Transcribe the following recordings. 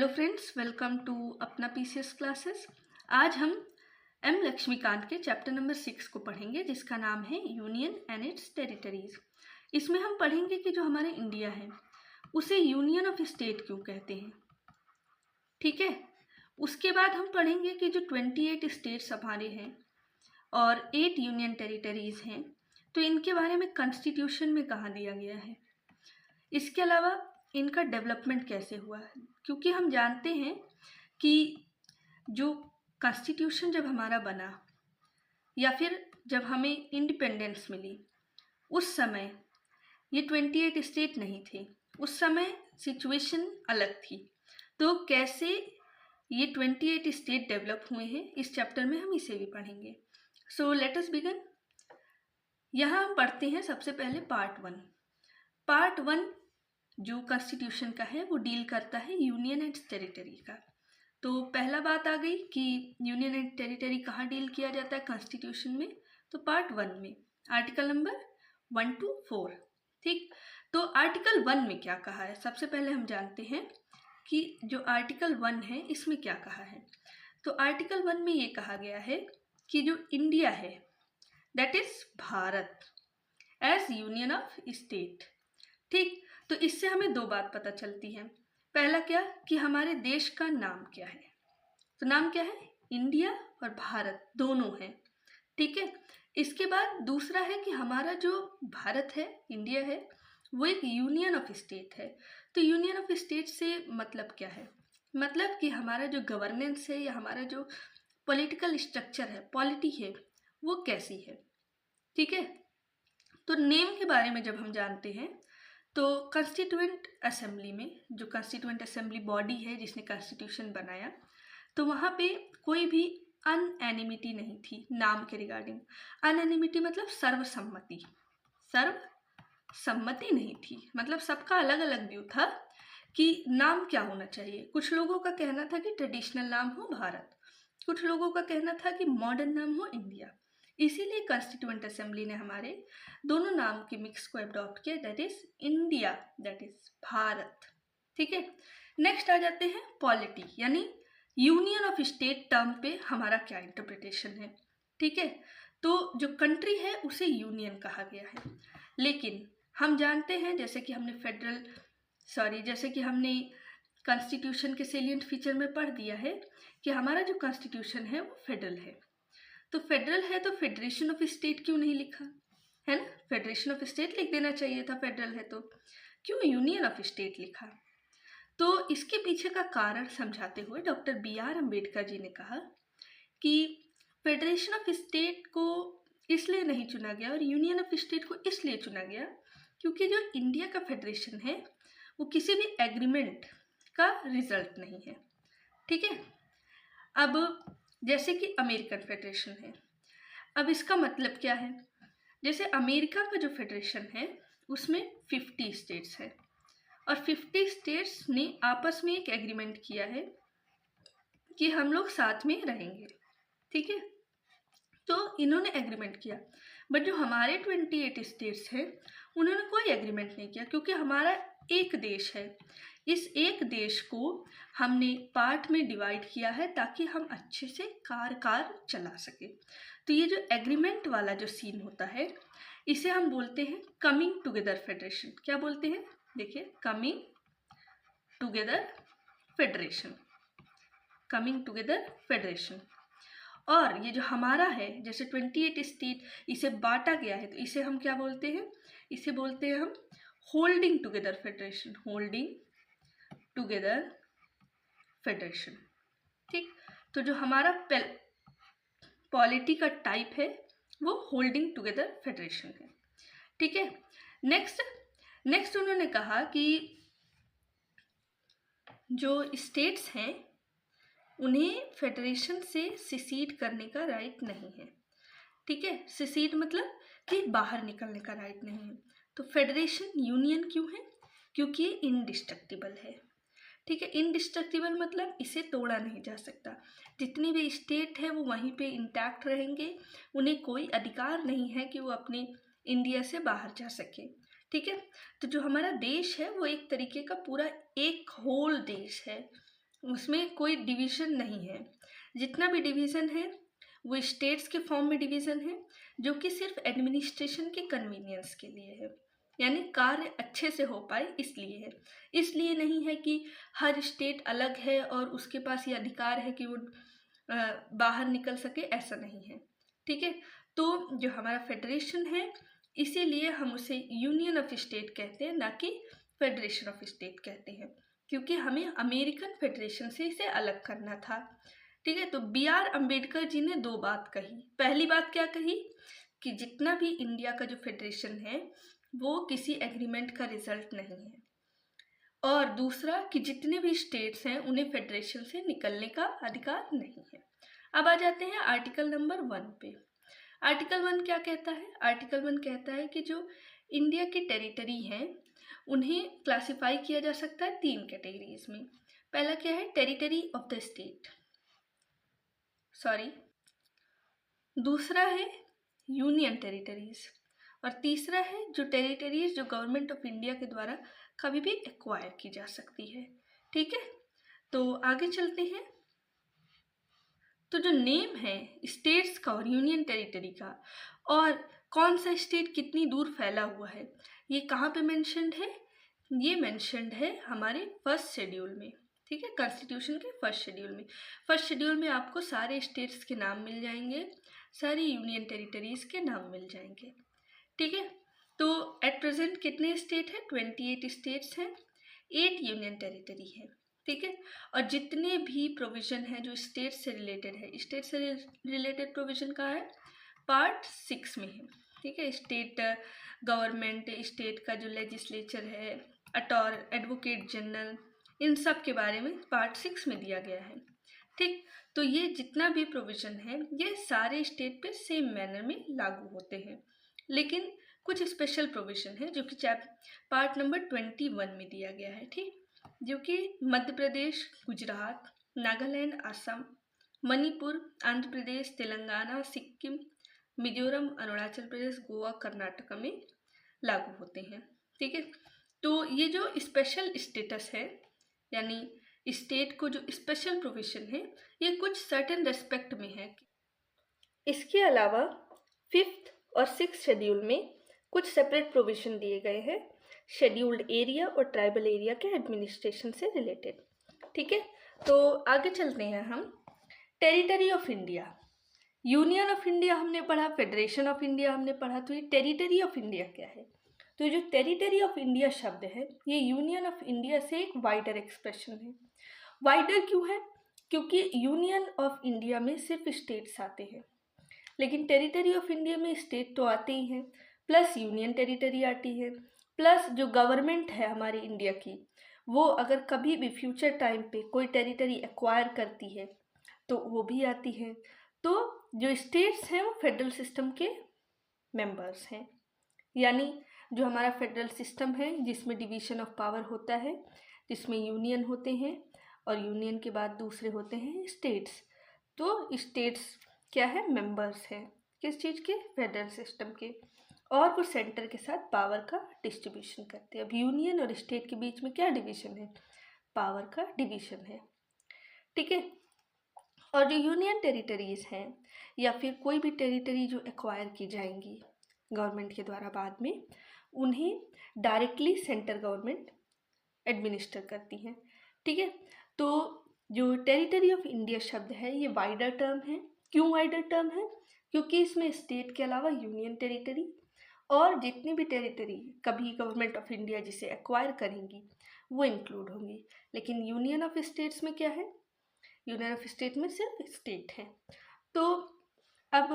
Hello friends, welcome to अपना PCS classes. आज हम एम लक्ष्मीकांत के चैप्टर नंबर 6 को पढ़ेंगे, जिसका नाम है यूनियन एंड इट्स टेरिटरीज। इसमें हम पढ़ेंगे कि जो हमारे इंडिया है उसे यूनियन ऑफ स्टेट क्यों कहते हैं। ठीक है, उसके बाद हम पढ़ेंगे कि जो 28 स्टेट्स हमारे हैं और 8 यूनियन टेरिटरीज हैं, तो इनके बारे में कॉन्स्टिट्यूशन में कहाँ दिया गया है। इसके अलावा इनका डेवलपमेंट कैसे हुआ है, क्योंकि हम जानते हैं कि जो कॉन्स्टिट्यूशन जब हमारा बना या फिर जब हमें इंडिपेंडेंस मिली, उस समय ये 28 स्टेट नहीं थे। उस समय सिचुएशन अलग थी। तो कैसे ये 28 स्टेट डेवलप हुए हैं, इस चैप्टर में हम इसे भी पढ़ेंगे। So let us begin. यहाँ हम पढ़ते हैं सबसे पहले पार्ट 1। पार्ट 1 जो कॉन्स्टिट्यूशन का है वो डील करता है यूनियन एंड टेरिटरी का। तो पहला बात आ गई कि यूनियन एंड टेरिटरी कहाँ डील किया जाता है कॉन्स्टिट्यूशन में। तो पार्ट 1 में आर्टिकल नंबर 1 to 4। ठीक, तो आर्टिकल 1 में क्या कहा है, सबसे पहले हम जानते हैं कि जो आर्टिकल 1 है इसमें क्या कहा है। तो आर्टिकल 1 में ये कहा गया है कि जो इंडिया है that is Bharat as union of state. ठीक, तो इससे हमें दो बात पता चलती है। पहला क्या कि हमारे देश का नाम क्या है। तो नाम क्या है, इंडिया और भारत दोनों हैं। ठीक है, इसके बाद दूसरा है कि हमारा जो भारत है, इंडिया है, वो एक यूनियन ऑफ स्टेट है। तो यूनियन ऑफ स्टेट से मतलब क्या है, मतलब कि हमारा जो गवर्नेंस है या हमारा जो पॉलिटिकल स्ट्रक्चर है, पॉलिटी है, वो कैसी है। ठीक है, तो नेम के बारे में जब हम जानते हैं तो कॉन्स्टिट्यूएंट असेंबली में, जो कॉन्स्टिट्यूएंट असेंबली बॉडी है जिसने कॉन्स्टिट्यूशन बनाया, तो वहाँ पे कोई भी अनएनिमिटी नहीं थी नाम के रिगार्डिंग। अनएनिमिटी मतलब सर्वसम्मति, सर्वसम्मति नहीं थी, मतलब सबका अलग अलग व्यू था कि नाम क्या होना चाहिए। कुछ लोगों का कहना था कि ट्रेडिशनल नाम हो भारत, कुछ लोगों का कहना था कि मॉडर्न नाम हो इंडिया। इसीलिए कॉन्स्टिट्यूएंट असेंबली ने हमारे दोनों नाम के मिक्स को अडॉप्ट किया, that is India, that is Bharat. ठीक है, नेक्स्ट आ जाते हैं पॉलिटी, यानी यूनियन ऑफ स्टेट टर्म पे हमारा क्या इंटरप्रिटेशन है। ठीक है, तो जो कंट्री है उसे यूनियन कहा गया है, लेकिन हम जानते हैं जैसे कि हमने कॉन्स्टिट्यूशन के सेलिएंट फीचर में पढ़ दिया है कि हमारा जो कॉन्स्टिट्यूशन है वो फेडरल है। तो फेडरल है तो फेडरेशन ऑफ स्टेट क्यों नहीं लिखा है ना, फेडरेशन ऑफ स्टेट लिख देना चाहिए था। फेडरल है तो क्यों यूनियन ऑफ स्टेट लिखा। तो इसके पीछे का कारण समझाते हुए डॉक्टर BR अम्बेडकर जी ने कहा कि फेडरेशन ऑफ स्टेट को इसलिए नहीं चुना गया और यूनियन ऑफ स्टेट को इसलिए चुना गया क्योंकि जो इंडिया का फेडरेशन है वो किसी भी एग्रीमेंट का रिजल्ट नहीं है। ठीक है, अब जैसे कि अमेरिकन फेडरेशन है, अब इसका मतलब क्या है, जैसे अमेरिका का जो फेडरेशन है उसमें 50 स्टेट्स हैं और 50 स्टेट्स ने आपस में एक एग्रीमेंट किया है कि हम लोग साथ में रहेंगे। ठीक है, तो इन्होंने एग्रीमेंट किया, बट जो हमारे 28 स्टेट्स हैं उन्होंने कोई एग्रीमेंट नहीं किया, क्योंकि हमारा एक देश है। इस एक देश को हमने पार्ट में डिवाइड किया है ताकि हम अच्छे से कार चला सके। तो ये जो एग्रीमेंट वाला जो सीन होता है इसे हम बोलते हैं कमिंग टुगेदर फेडरेशन। क्या बोलते हैं, देखिए, coming together federation, coming together federation. और ये जो हमारा है जैसे 28 स्टेट, इसे बांटा गया है, तो इसे हम क्या बोलते हैं, इसे बोलते हैं हम holding together federation, holding together federation. ठीक, तो जो हमारा पॉलिटी का टाइप है वो होल्डिंग टुगेदर फेडरेशन है। ठीक है, नेक्स्ट उन्होंने कहा कि जो स्टेट्स हैं उन्हें फेडरेशन से सिसीड करने का राइट नहीं है। ठीक है, सिसीड मतलब कि बाहर निकलने का राइट नहीं है। तो फेडरेशन यूनियन क्यों है, क्योंकि ये इनडिस्ट्रक्टिबल है। ठीक है, इनडिस्ट्रक्टिबल मतलब इसे तोड़ा नहीं जा सकता। जितनी भी स्टेट है वो वहीं पे इंटैक्ट रहेंगे, उन्हें कोई अधिकार नहीं है कि वो अपने इंडिया से बाहर जा सके। ठीक है, तो जो हमारा देश है वो एक तरीके का पूरा एक होल देश है, उसमें कोई डिवीज़न नहीं है। जितना भी डिवीज़न है वो स्टेट्स के फॉर्म में डिवीज़न है, जो कि सिर्फ एडमिनिस्ट्रेशन के कन्वीनियंस के लिए है, यानी कार्य अच्छे से हो पाए इसलिए है। इसलिए नहीं है कि हर स्टेट अलग है और उसके पास ये अधिकार है कि वो बाहर निकल सके, ऐसा नहीं है। ठीक है, तो जो हमारा फेडरेशन है इसीलिए हम उसे यूनियन ऑफ स्टेट कहते हैं, ना कि फेडरेशन ऑफ स्टेट कहते हैं, क्योंकि हमें अमेरिकन फेडरेशन से इसे अलग करना था। ठीक है, तो B.R. अम्बेडकर जी ने दो बात कही। पहली बात क्या कही कि जितना भी इंडिया का जो फेडरेशन है वो किसी एग्रीमेंट का रिजल्ट नहीं है, और दूसरा कि जितने भी स्टेट्स हैं उन्हें फेडरेशन से निकलने का अधिकार नहीं है। अब आ जाते हैं आर्टिकल नंबर 1 पे। आर्टिकल 1 क्या कहता है? आर्टिकल 1 कहता है कि जो इंडिया की टेरिटरी हैं उन्हें क्लासिफाई किया जा सकता है 3 कैटेगरीज में। पहला क्या है? टेरिटरी ऑफ द स्टेट, दूसरा है यूनियन टेरिटरीज, और तीसरा है जो टेरिटरीज जो गवर्नमेंट ऑफ इंडिया के द्वारा कभी भी एक्वायर की जा सकती है। ठीक है, तो आगे चलते हैं। तो जो नेम है स्टेट्स का और यूनियन टेरिटरी का, और कौन सा स्टेट कितनी दूर फैला हुआ है, ये कहाँ पे मेंशन्ड है? ये मेंशन्ड है हमारे फर्स्ट शेड्यूल में। ठीक है, कॉन्स्टिट्यूशन के फर्स्ट शेड्यूल में। फर्स्ट शेड्यूल में आपको सारे स्टेट्स के नाम मिल जाएंगे, सारी यूनियन टेरिटरीज के नाम मिल जाएंगे। ठीक है, तो एट प्रेजेंट कितने स्टेट हैं? 28 स्टेट्स हैं, 8 यूनियन टेरिटरी है। ठीक है, और जितने भी प्रोविज़न है जो स्टेट से रिलेटेड है, स्टेट से रिलेटेड प्रोविज़न कहाँ है? पार्ट 6 में है। ठीक है, स्टेट गवर्नमेंट, स्टेट का जो लेजिस्लेचर है, एडवोकेट जनरल, इन सब के बारे में पार्ट 6 में दिया गया है। ठीक, तो ये जितना भी प्रोविज़न है ये सारे स्टेट पे सेम मैनर में लागू होते हैं, लेकिन कुछ स्पेशल प्रोविज़न है जो कि पार्ट नंबर 21 में दिया गया है। ठीक, जो कि मध्य प्रदेश, गुजरात, नागालैंड, असम, मणिपुर, आंध्र प्रदेश, तेलंगाना, सिक्किम, मिजोरम, अरुणाचल प्रदेश, गोवा, कर्नाटक में लागू होते हैं। ठीक है, तो ये जो स्पेशल स्टेटस है, यानी स्टेट को जो स्पेशल प्रोविजन है, ये कुछ सर्टेन रेस्पेक्ट में है। इसके अलावा 5th और 6th शेड्यूल में कुछ सेपरेट प्रोविजन दिए गए हैं शेड्यूल्ड एरिया और ट्राइबल एरिया के एडमिनिस्ट्रेशन से रिलेटेड। ठीक है, तो आगे चलते हैं हम। Territory of India, union of India हमने पढ़ा, फेडरेशन ऑफ इंडिया हमने पढ़ा, तो ये टेरिटरी ऑफ इंडिया क्या है? तो जो टेरिटरी ऑफ इंडिया शब्द है ये यूनियन ऑफ इंडिया से एक वाइडर एक्सप्रेशन है। वाइडर क्यों है? क्योंकि यूनियन ऑफ इंडिया में सिर्फ स्टेट्स आते हैं, लेकिन टेरिटरी ऑफ इंडिया में स्टेट तो आते ही हैं, प्लस यूनियन टेरिटरी आती है, प्लस जो गवर्नमेंट है हमारी इंडिया की, वो अगर कभी भी फ्यूचर टाइम पे कोई टेरिटरी एक्वायर करती है तो वो भी आती है। तो जो स्टेट्स हैं वो फेडरल सिस्टम के मेंबर्स हैं, यानी जो हमारा फेडरल सिस्टम है जिसमें डिवीज़न ऑफ पावर होता है, जिसमें यूनियन होते हैं और यूनियन के बाद दूसरे होते हैं स्टेट्स। तो स्टेट्स क्या है? मेंबर्स हैं किस चीज़ के? फेडरल सिस्टम के, और वो सेंटर के साथ पावर का डिस्ट्रीब्यूशन करते हैं। अब यूनियन और स्टेट के बीच में क्या डिवीज़न है? पावर का डिवीज़न है। ठीक है, और जो यूनियन टेरिटरीज़ हैं या फिर कोई भी टेरिटरी जो एक्वायर की जाएंगी गवर्नमेंट के द्वारा बाद में, उन्हें डायरेक्टली सेंटर गवर्नमेंट एडमिनिस्टर करती है। ठीक है, तो जो टेरिटरी ऑफ इंडिया शब्द है ये वाइडर टर्म है। क्यों वाइडर टर्म है? क्योंकि इसमें स्टेट के अलावा यूनियन टेरिटरी और जितनी भी टेरिटरी कभी गवर्नमेंट ऑफ इंडिया जिसे एक्वायर करेंगी वो इंक्लूड होंगी। लेकिन यूनियन ऑफ स्टेट्स में क्या है? यूनियन ऑफ स्टेट में सिर्फ स्टेट है। तो अब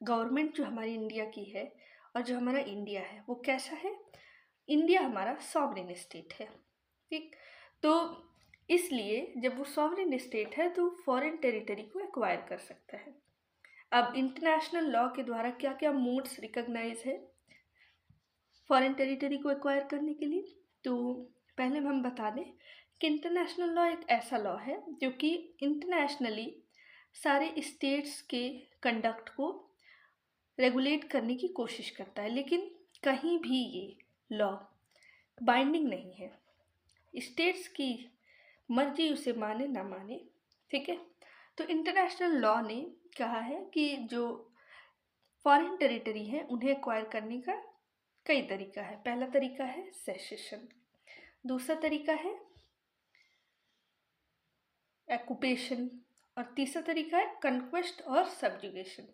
गवर्नमेंट जो हमारी इंडिया की है और जो हमारा इंडिया है वो कैसा है? इंडिया हमारा सॉवरेन स्टेट है। ठीक, तो इसलिए जब वो सॉवरेन स्टेट है तो फॉरेन टेरिटरी को एक्वायर कर सकता है। अब इंटरनेशनल लॉ के द्वारा क्या क्या मोड्स रिकॉग्नाइज है फॉरेन टेरिटरी को एक्वायर करने के लिए? तो पहले हम बता दें कि इंटरनेशनल लॉ एक ऐसा लॉ है जो कि इंटरनेशनली सारे स्टेट्स के कंडक्ट को रेगुलेट करने की कोशिश करता है, लेकिन कहीं भी ये लॉ बाइंडिंग नहीं है। स्टेट्स की मर्जी उसे माने ना माने, ठीक है। तो इंटरनेशनल लॉ ने कहा है कि जो फॉरेन टेरिटरी है उन्हें एक्वायर करने का कई तरीका है। पहला तरीका है सेसेशन, दूसरा तरीका है एक्यूपेशन, और तीसरा तरीका है कन्क्वेस्ट और सब्जुगेशन।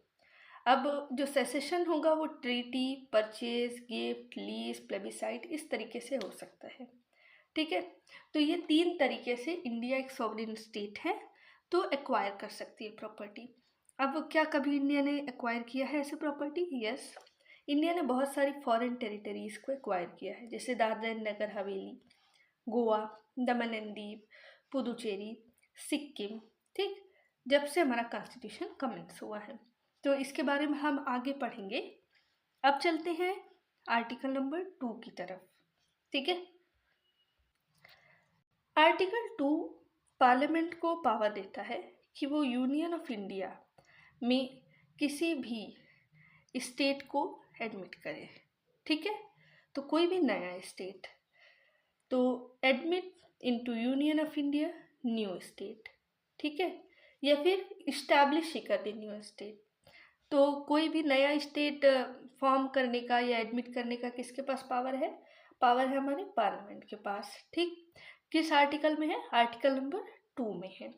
अब जो सेसेशन होगा वो treaty, purchase, gift, lease, plebiscite इस तरीके से हो सकता है, ठीक है। तो ये 3 तरीके से इंडिया एक सॉवरेन स्टेट है तो एक्वायर कर सकती है प्रॉपर्टी। अब क्या कभी इंडिया ने एक्वायर किया है ऐसे प्रॉपर्टी? यस, इंडिया ने बहुत सारी फॉरेन टेरिटरीज को एक्वायर किया है, जैसे Dadra and Nagar Haveli, Goa, Daman and Diu, Puducherry, Sikkim, ठीक, जब से हमारा कॉन्स्टिट्यूशन कमेंस हुआ है। तो इसके बारे में हम आगे पढ़ेंगे। अब चलते हैं आर्टिकल नंबर 2 की तरफ, ठीक है। आर्टिकल 2 पार्लियामेंट को पावर देता है कि वो यूनियन ऑफ इंडिया में किसी भी स्टेट को एडमिट करे, ठीक है। तो कोई भी नया स्टेट तो admit into union of India new state, ठीक है, या फिर इस्टेब्लिश ही कर दे न्यू स्टेट। तो कोई भी नया स्टेट फॉर्म करने का या एडमिट करने का किसके पास पावर है? पावर है हमारे पार्लियामेंट के पास, ठीक। किस आर्टिकल में है? आर्टिकल नंबर 2 में है।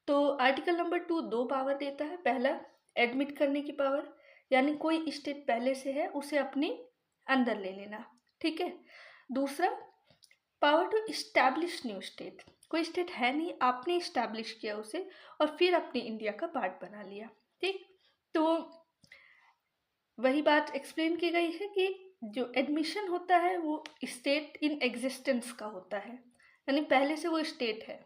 तो आर्टिकल नंबर 2 2 पावर देता है। पहला, एडमिट करने की पावर, यानी कोई स्टेट पहले से है उसे अपने अंदर ले लेना, ठीक है। दूसरा, power to establish new state, कोई स्टेट है नहीं, आपने इस्टेब्लिश किया उसे और फिर अपने इंडिया का पार्ट बना लिया, ठीक। तो वही बात एक्सप्लेन की गई है कि जो एडमिशन होता है वो स्टेट इन एग्जिस्टेंस का होता है, यानी पहले से वो स्टेट है।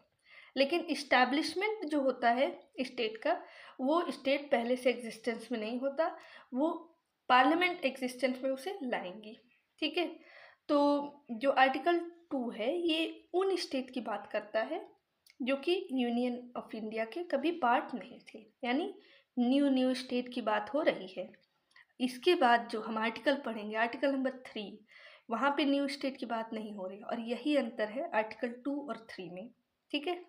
लेकिन इस्टेब्लिशमेंट जो होता है स्टेट का, वो स्टेट पहले से एग्जिस्टेंस में नहीं होता, वो पार्लियामेंट एग्जिस्टेंस में उसे लाएंगी, ठीक है। तो जो आर्टिकल 2 है ये उन स्टेट की बात करता है जो कि यूनियन ऑफ इंडिया के कभी पार्ट नहीं थे, यानी न्यू स्टेट की बात हो रही है। इसके बाद जो हम आर्टिकल पढ़ेंगे, आर्टिकल नंबर 3, वहाँ पे न्यू स्टेट की बात नहीं हो रही, और यही अंतर है आर्टिकल 2 और 3 में, ठीक है।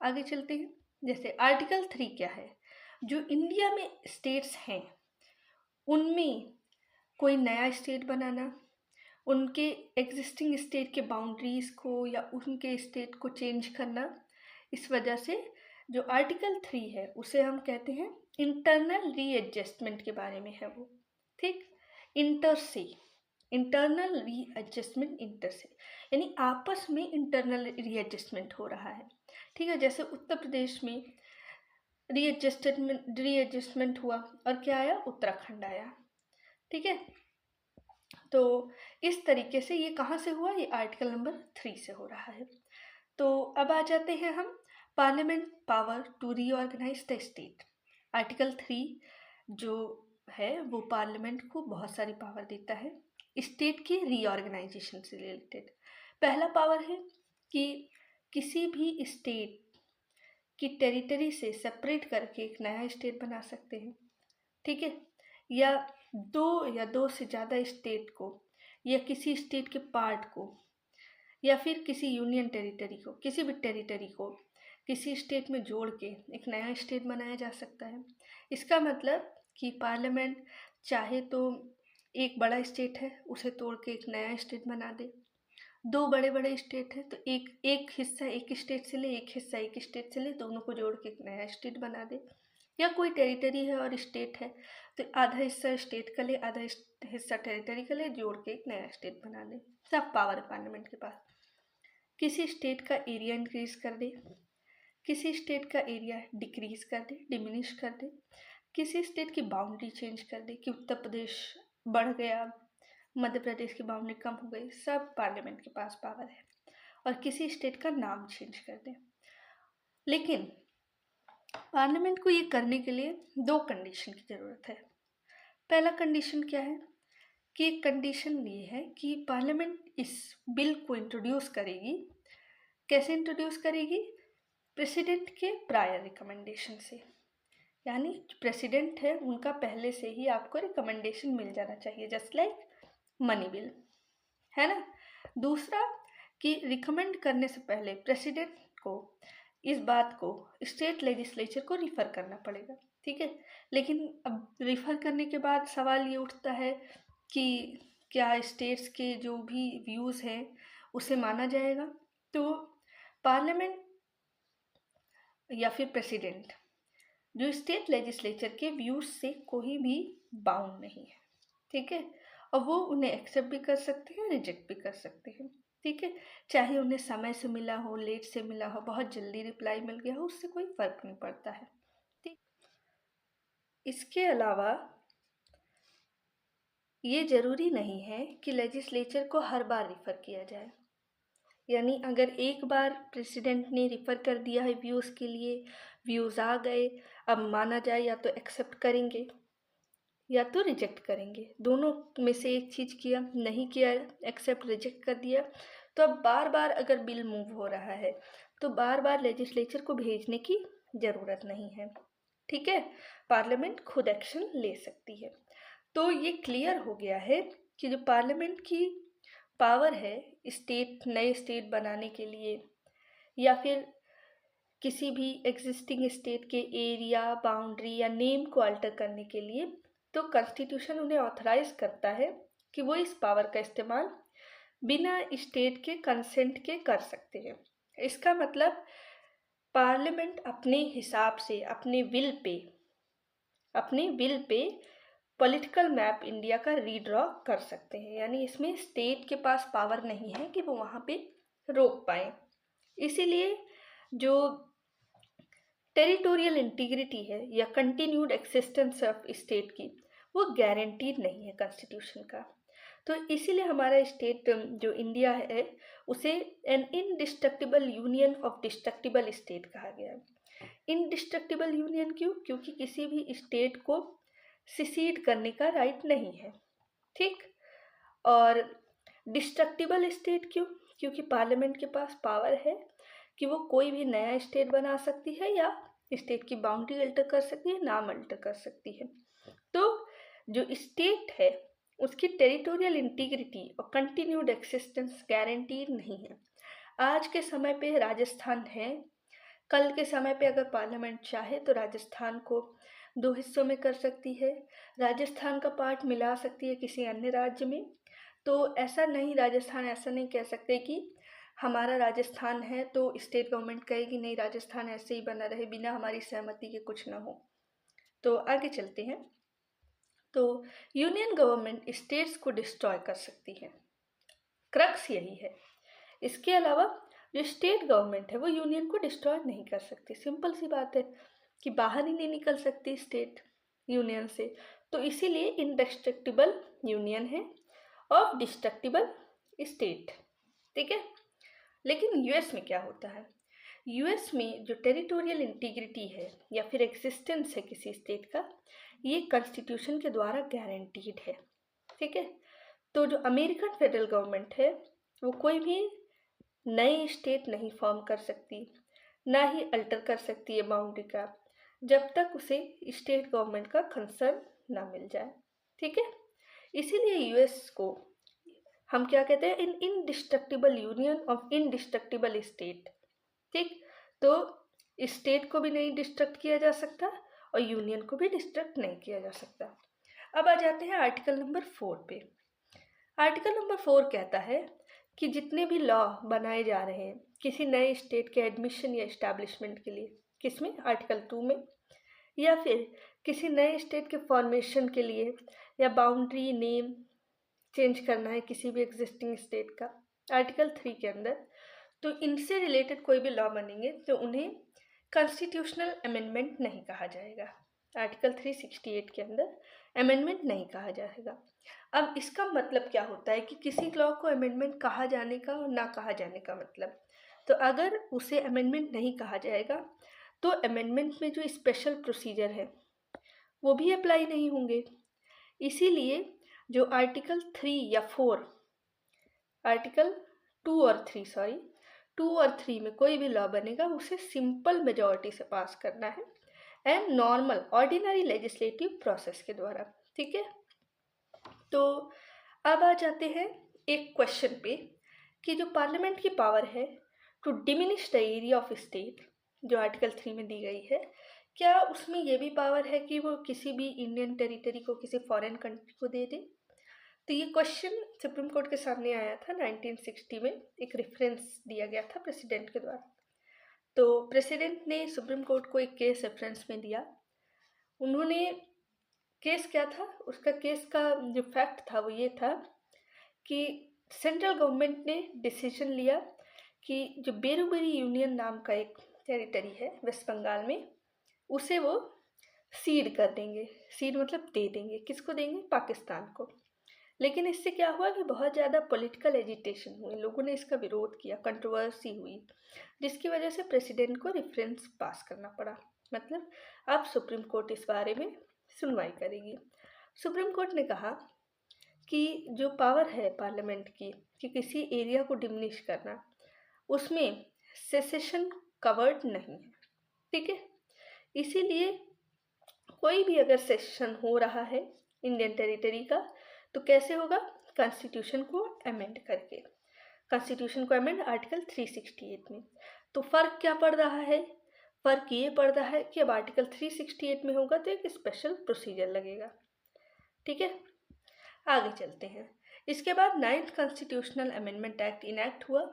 आगे चलते हैं। जैसे आर्टिकल 3 क्या है? जो इंडिया में स्टेट्स हैं उनमें कोई नया स्टेट बनाना, उनके एग्जिस्टिंग स्टेट के बाउंड्रीज को या उनके स्टेट को चेंज करना, इस वजह से जो आर्टिकल 3 है उसे हम कहते हैं इंटरनल रीएडजस्टमेंट के बारे में है वो, ठीक। इंटर से, इंटरनल रीएडजस्टमेंट, इंटर से यानी आपस में इंटरनल रीएडजस्टमेंट हो रहा है, ठीक है। जैसे उत्तर प्रदेश में रीएडजस्टमेंट हुआ और क्या आया? उत्तराखंड आया, ठीक है। तो इस तरीके से ये कहाँ से हुआ? ये आर्टिकल नंबर 3 से हो रहा है। तो अब आ जाते हैं हम parliament power to reorganise the state. Article 3 जो है वो पार्लियामेंट को बहुत सारी पावर देता है स्टेट के रीऑर्गेनाइजेशन से रिलेटेड। पहला पावर है कि किसी भी स्टेट की टेरिटरी से सेपरेट करके एक नया स्टेट बना सकते हैं, ठीक है। या दो से ज़्यादा स्टेट को या किसी स्टेट के पार्ट को या फिर किसी यूनियन टेरिटरी को, किसी भी टेरिटरी को किसी स्टेट में जोड़ के एक नया स्टेट बनाया जा सकता है। इसका मतलब कि पार्लियामेंट चाहे तो एक बड़ा स्टेट है उसे तोड़ के एक नया स्टेट बना दे, 2 बड़े स्टेट है तो एक हिस्सा एक स्टेट से ले, एक हिस्सा एक स्टेट से ले, दोनों को जोड़ के एक नया स्टेट बना दे। या कोई टेरिटरी है और स्टेट है तो आधा हिस्सा स्टेट का ले, आधा हिस्सा टेरिटरी का ले, जोड़ के एक नया स्टेट बना दे। सब पावर है पार्लियामेंट के पास। किसी स्टेट का एरिया इंक्रीज कर दे, किसी स्टेट का एरिया डिक्रीज कर दे, डिमिनिश कर दे, किसी स्टेट की बाउंड्री चेंज कर दे कि उत्तर प्रदेश बढ़ गया, मध्य प्रदेश की बाउंड्री कम हो गई, सब पार्लियामेंट के पास पावर है। और किसी स्टेट का नाम चेंज कर दे। लेकिन पार्लियामेंट को ये करने के लिए 2 कंडीशन की ज़रूरत है। पहला कंडीशन क्या है कि एक कंडीशन ये है कि पार्लियामेंट इस बिल को इंट्रोड्यूस करेगी। कैसे इंट्रोड्यूस करेगी? प्रेसिडेंट के प्रायर रिकमेंडेशन से, यानी प्रेसिडेंट है उनका पहले से ही आपको रिकमेंडेशन मिल जाना चाहिए, जस्ट लाइक मनी बिल, है ना। दूसरा कि रिकमेंड करने से पहले प्रेसिडेंट को इस बात को स्टेट लेजिस्लेचर को रिफ़र करना पड़ेगा, ठीक है। लेकिन अब रिफ़र करने के बाद सवाल ये उठता है कि क्या स्टेट्स के जो भी व्यूज़ हैं उसे माना जाएगा। तो पार्लियामेंट या फिर प्रेसिडेंट जो स्टेट लेजिस्लेचर के व्यूज़ से कोई भी बाउंड नहीं है, ठीक है। और वो उन्हें एक्सेप्ट भी कर सकते हैं, रिजेक्ट भी कर सकते हैं, ठीक है। चाहे उन्हें समय से मिला हो, लेट से मिला हो, बहुत जल्दी रिप्लाई मिल गया हो, उससे कोई फ़र्क नहीं पड़ता है, ठीक। इसके अलावा ये ज़रूरी नहीं है कि लेजिस्लेचर को हर बार रिफ़र किया जाए। यानी अगर एक बार प्रेसिडेंट ने रिफ़र कर दिया है व्यूज़ के लिए, व्यूज़ आ गए, अब माना जाए या तो एक्सेप्ट करेंगे या तो रिजेक्ट करेंगे, दोनों में से एक चीज़ किया, नहीं किया, एक्सेप्ट रिजेक्ट कर दिया, तो अब बार बार अगर बिल मूव हो रहा है तो बार बार लेजिस्लेचर को भेजने की ज़रूरत नहीं है, ठीक है। पार्लियामेंट खुद एक्शन ले सकती है। तो ये क्लियर हो गया है कि जो पार्लियामेंट की पावर है स्टेट, नए स्टेट बनाने के लिए या फिर किसी भी एग्जिस्टिंग स्टेट के एरिया, बाउंड्री या नेम को अल्टर करने के लिए, तो कॉन्स्टिट्यूशन उन्हें ऑथराइज करता है कि वो इस पावर का इस्तेमाल बिना स्टेट के कंसेंट के कर सकते हैं। इसका मतलब पार्लियामेंट अपने हिसाब से, अपने will pay political map India का रीड्रॉ कर सकते हैं। यानी इसमें स्टेट के पास पावर नहीं है कि वो वहाँ पे रोक पाए। इसीलिए जो टेरिटोरियल इंटीग्रिटी है या कंटिन्यूड एक्सिस्टेंस ऑफ स्टेट की, वो गारंटीड नहीं है कॉन्स्टिट्यूशन का। तो इसीलिए हमारा स्टेट जो इंडिया है उसे an indestructible union of destructible state कहा गया है। इनडिस्ट्रक्टिबल यूनियन क्यों? क्योंकि किसी भी स्टेट को सिसीड करने का राइट नहीं है, ठीक। और डिस्ट्रक्टिबल स्टेट क्यों? क्योंकि पार्लियामेंट के पास पावर है कि वो कोई भी नया स्टेट बना सकती है या स्टेट की बाउंड्री अल्टर कर सकती है, नाम अल्टर कर सकती है। तो जो स्टेट है उसकी टेरिटोरियल इंटीग्रिटी और कंटिन्यूड एक्सिस्टेंस गारंटीड नहीं है। आज के समय पे राजस्थान है, कल के समय पे अगर पार्लियामेंट चाहे तो राजस्थान को 2 हिस्सों में कर सकती है, राजस्थान का पार्ट मिला सकती है किसी अन्य राज्य में। तो ऐसा नहीं, राजस्थान ऐसा नहीं कह सकते कि हमारा राजस्थान है तो स्टेट गवर्नमेंट कहेगी नहीं राजस्थान ऐसे ही बना रहे, बिना हमारी सहमति के कुछ ना हो। तो आगे चलते हैं। तो यूनियन गवर्नमेंट स्टेट्स को डिस्ट्रॉय कर सकती है, क्रक्स यही है। इसके अलावा जो स्टेट गवर्नमेंट है वो यूनियन को डिस्ट्रॉय नहीं कर सकती। सिंपल सी बात है कि बाहर ही नहीं निकल सकती स्टेट यूनियन से। तो इसीलिए इनडिस्ट्रक्टिबल यूनियन है ऑफ डिस्ट्रक्टिबल स्टेट, ठीक है। लेकिन यूएस में क्या होता है? यूएस में जो टेरिटोरियल इंटीग्रिटी है या फिर एग्जिस्टेंस है किसी स्टेट का, ये कॉन्स्टिट्यूशन के द्वारा गारंटीड है, ठीक है। तो जो अमेरिकन फेडरल गवर्नमेंट है वो कोई भी नई स्टेट नहीं फॉर्म कर सकती, ना ही अल्टर कर सकती है बाउंड्री का, जब तक उसे स्टेट गवर्नमेंट का कंसर्न ना मिल जाए, ठीक है। इसीलिए यूएस को हम क्या कहते हैं? In indestructible union of indestructible state, ठीक। तो स्टेट को भी नहीं डिस्ट्रक्ट किया जा सकता और यूनियन को भी डिस्ट्रक्ट नहीं किया जा सकता। अब आ जाते हैं आर्टिकल नंबर 4 पे। आर्टिकल नंबर 4 कहता है कि जितने भी लॉ बनाए जा रहे हैं किसी नए स्टेट के एडमिशन या इस्टेब्लिशमेंट के लिए, किसमें? आर्टिकल 2 में। या फिर किसी नए स्टेट के फॉर्मेशन के लिए या बाउंड्री नेम चेंज करना है किसी भी एग्जिस्टिंग स्टेट का, आर्टिकल 3 के अंदर। तो इनसे रिलेटेड कोई भी लॉ बनेंगे तो उन्हें कॉन्स्टिट्यूशनल अमेंडमेंट नहीं कहा जाएगा। आर्टिकल 368 के अंदर अमेंडमेंट नहीं कहा जाएगा। अब इसका मतलब क्या होता है कि किसी लॉ को अमेंडमेंट कहा जाने का और ना कहा जाने का मतलब, तो अगर उसे अमेंडमेंट नहीं कहा जाएगा तो अमेंडमेंट में जो स्पेशल प्रोसीजर है वो भी अप्लाई नहीं होंगे। इसीलिए जो आर्टिकल 3 या 4, आर्टिकल 2 और 3 में कोई भी लॉ बनेगा उसे सिंपल मेजॉरिटी से पास करना है and normal ordinary legislative process के द्वारा, ठीक है। तो अब आ जाते हैं एक क्वेश्चन पे कि जो पार्लियामेंट की पावर है to diminish the area of state, जो आर्टिकल 3 में दी गई है, क्या उसमें ये भी पावर है कि वो किसी भी इंडियन टेरिटरी को किसी फॉरेन कंट्री को दे दे? तो ये क्वेश्चन सुप्रीम कोर्ट के सामने आया था 1960 में, एक रेफरेंस दिया गया था प्रेसिडेंट के द्वारा। तो प्रेसिडेंट ने सुप्रीम कोर्ट को एक केस रेफरेंस में दिया। उन्होंने केस क्या था, उसका केस का जो फैक्ट था वो ये था कि सेंट्रल गवर्नमेंट ने डिसीजन लिया कि जो बेरुबरी यूनियन नाम का एक टेरिटरी है वेस्ट बंगाल में, उसे वो सीड कर देंगे। सीड मतलब दे देंगे, किसको देंगे? पाकिस्तान को। लेकिन इससे क्या हुआ कि बहुत ज़्यादा पॉलिटिकल एजिटेशन हुई, लोगों ने इसका विरोध किया, कंट्रोवर्सी हुई, जिसकी वजह से प्रेसिडेंट को रेफरेंस पास करना पड़ा। मतलब अब सुप्रीम कोर्ट इस बारे में सुनवाई करेगी। सुप्रीम कोर्ट ने कहा कि जो पावर है पार्लियामेंट की कि किसी एरिया को डिमिनिश करना, उसमें सेसेशन कवर्ड नहीं है, ठीक है। इसीलिए कोई भी अगर सेशन हो रहा है इंडियन टेरिटरी का, तो कैसे होगा? कॉन्स्टिट्यूशन को अमेंड करके। कॉन्स्टिट्यूशन को अमेंड आर्टिकल 368 में। तो फ़र्क क्या पड़ रहा है? फ़र्क ये पड़ रहा है कि अब आर्टिकल 368 में होगा तो एक स्पेशल प्रोसीजर लगेगा, ठीक है। आगे चलते हैं। इसके बाद 9th constitutional amendment act enact हुआ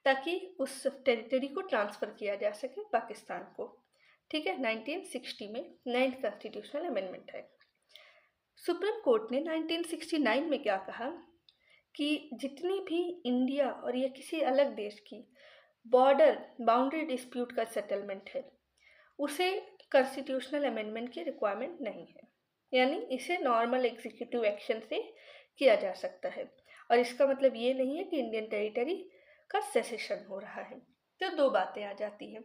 ताकि उस टेरिटरी को ट्रांसफ़र किया जा सके पाकिस्तान को, ठीक है। 1960 में 9th constitutional amendment act. Supreme court ने 1969 में क्या कहा कि जितनी भी इंडिया और या किसी अलग देश की बाउंड्री डिस्प्यूट का सेटलमेंट है, उसे कॉन्स्टिट्यूशनल अमेंडमेंट की रिक्वायरमेंट नहीं है, यानी इसे नॉर्मल एग्जीक्यूटिव एक्शन से किया जा सकता है। और इसका मतलब ये नहीं है कि इंडियन टेरिटरी का सेसेशन हो रहा है। तो दो बातें आ जाती हैं,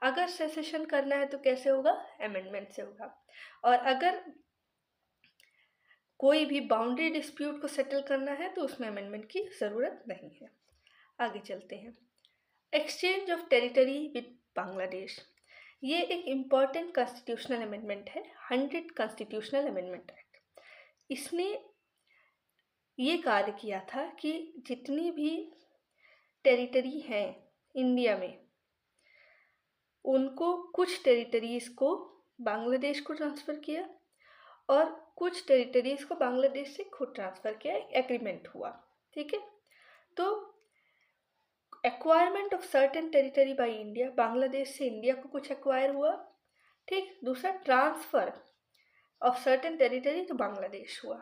अगर सेसेशन करना है तो कैसे होगा? अमेंडमेंट से होगा। और अगर कोई भी बाउंड्री डिस्प्यूट को सेटल करना है तो उसमें अमेंडमेंट की ज़रूरत नहीं है। आगे चलते हैं। Exchange of territory with Bangladesh, ये एक इम्पॉर्टेंट कॉन्स्टिट्यूशनल अमेंडमेंट है, 100 कॉन्स्टिट्यूशनल अमेंडमेंट एक्ट। इसने ये कार्य किया था कि जितनी भी टेरिटरी हैं इंडिया में, उनको कुछ टेरिटरीज़ को बांग्लादेश को ट्रांसफ़र किया और कुछ टेरिटरीज़ को बांग्लादेश से खुद ट्रांसफ़र किया, एग्रीमेंट हुआ, ठीक है। तो acquirement of certain territory by India, Bangladesh से इंडिया को कुछ एक्वायर हुआ, ठीक। दूसरा ट्रांसफ़र ऑफ सर्टेन टेरिटरी तो बांग्लादेश हुआ।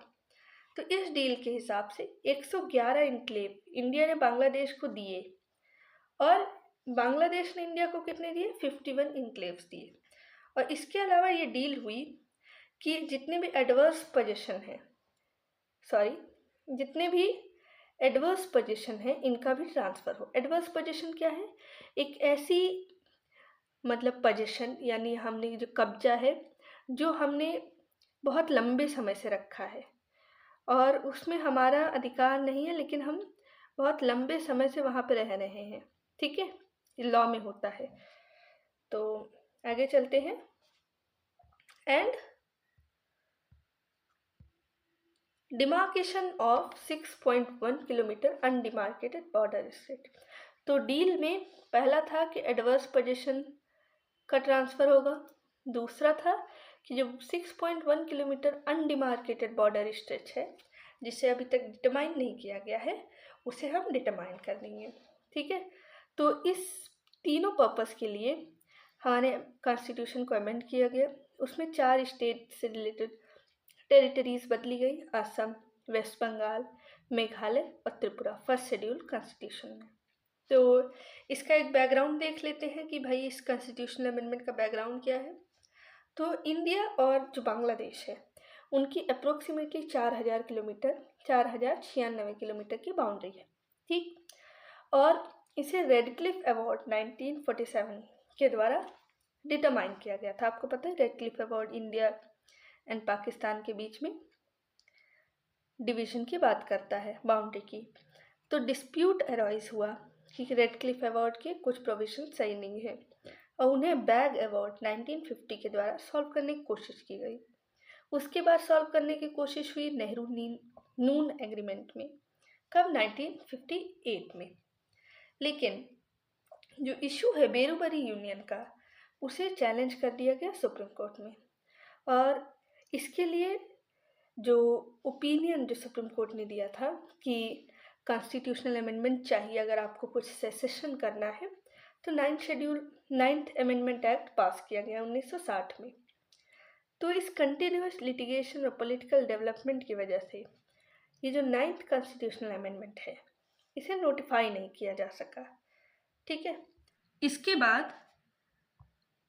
तो इस डील के हिसाब से 111 इनक्लेव इंडिया ने बांग्लादेश को दिए और बांग्लादेश ने इंडिया को कितने दिए? 51 इनक्लेव्स दिए। और इसके अलावा ये डील हुई कि जितने भी एडवर्स पोजीशन है इनका भी ट्रांसफ़र हो। एडवर्स पोजीशन क्या है? एक ऐसी मतलब पोजीशन, यानी हमने जो कब्जा है जो हमने बहुत लंबे समय से रखा है और उसमें हमारा अधिकार नहीं है, लेकिन हम बहुत लंबे समय से वहाँ पे रह रहे हैं, ठीक है। लॉ में होता है। तो आगे चलते हैं। And demarcation of 6.1 kilometre undemarcated border state. तो डील में पहला था कि एडवर्स पोजीशन का ट्रांसफ़र होगा, दूसरा था कि जो 6.1 किलोमीटर अनडिमार्केटेड बॉर्डर स्ट्रेच है जिसे अभी तक डिटरमाइन नहीं किया गया है, उसे हम डिटरमाइन कर देंगे, ठीक है। तो इस तीनों पर्पस के लिए हमारे कॉन्स्टिट्यूशन को अमेंड किया गया। उसमें 4 स्टेट से रिलेटेड टेरिटरीज़ बदली गई, असम, वेस्ट बंगाल, मेघालय और त्रिपुरा, फर्स्ट शेड्यूल कॉन्स्टिट्यूशन में। तो इसका एक बैकग्राउंड देख लेते हैं कि भाई इस कॉन्स्टिट्यूशनल अमेंडमेंट का बैकग्राउंड क्या है। तो इंडिया और जो बांग्लादेश है उनकी अप्रोक्सीमेटली 4000 किलोमीटर 4096 किलोमीटर की बाउंड्री है, ठीक। और इसे रेडक्लिफ अवार्ड 1947 के द्वारा डिटरमाइन किया गया था। आपको पता है Radcliffe award India and Pakistan के बीच में डिवीज़न की बात करता है, बाउंड्री की। तो डिस्प्यूट अराइज हुआ कि रेडक्लिफ अवार्ड के कुछ प्रोविजन सही नहीं है और उन्हें बैग अवार्ड 1950 के द्वारा सॉल्व करने की कोशिश की गई। उसके बाद सॉल्व करने की कोशिश हुई नेहरू नून एग्रीमेंट में, कब? 1958 में। लेकिन जो इशू है बेरोबरी यूनियन का, उसे चैलेंज कर दिया गया सुप्रीम कोर्ट में। और इसके लिए जो ओपिनियन जो सुप्रीम कोर्ट ने दिया था कि कॉन्स्टिट्यूशनल अमेंडमेंट चाहिए अगर आपको कुछ सेसेशन करना है, तो नाइन्थ अमेंडमेंट एक्ट पास किया गया 1960 में। तो इस कंटिन्यूस लिटिगेशन और पॉलिटिकल डेवलपमेंट की वजह से ये जो नाइन्थ कॉन्स्टिट्यूशनल अमेंडमेंट है, इसे नोटिफाई नहीं किया जा सका। ठीक है, इसके बाद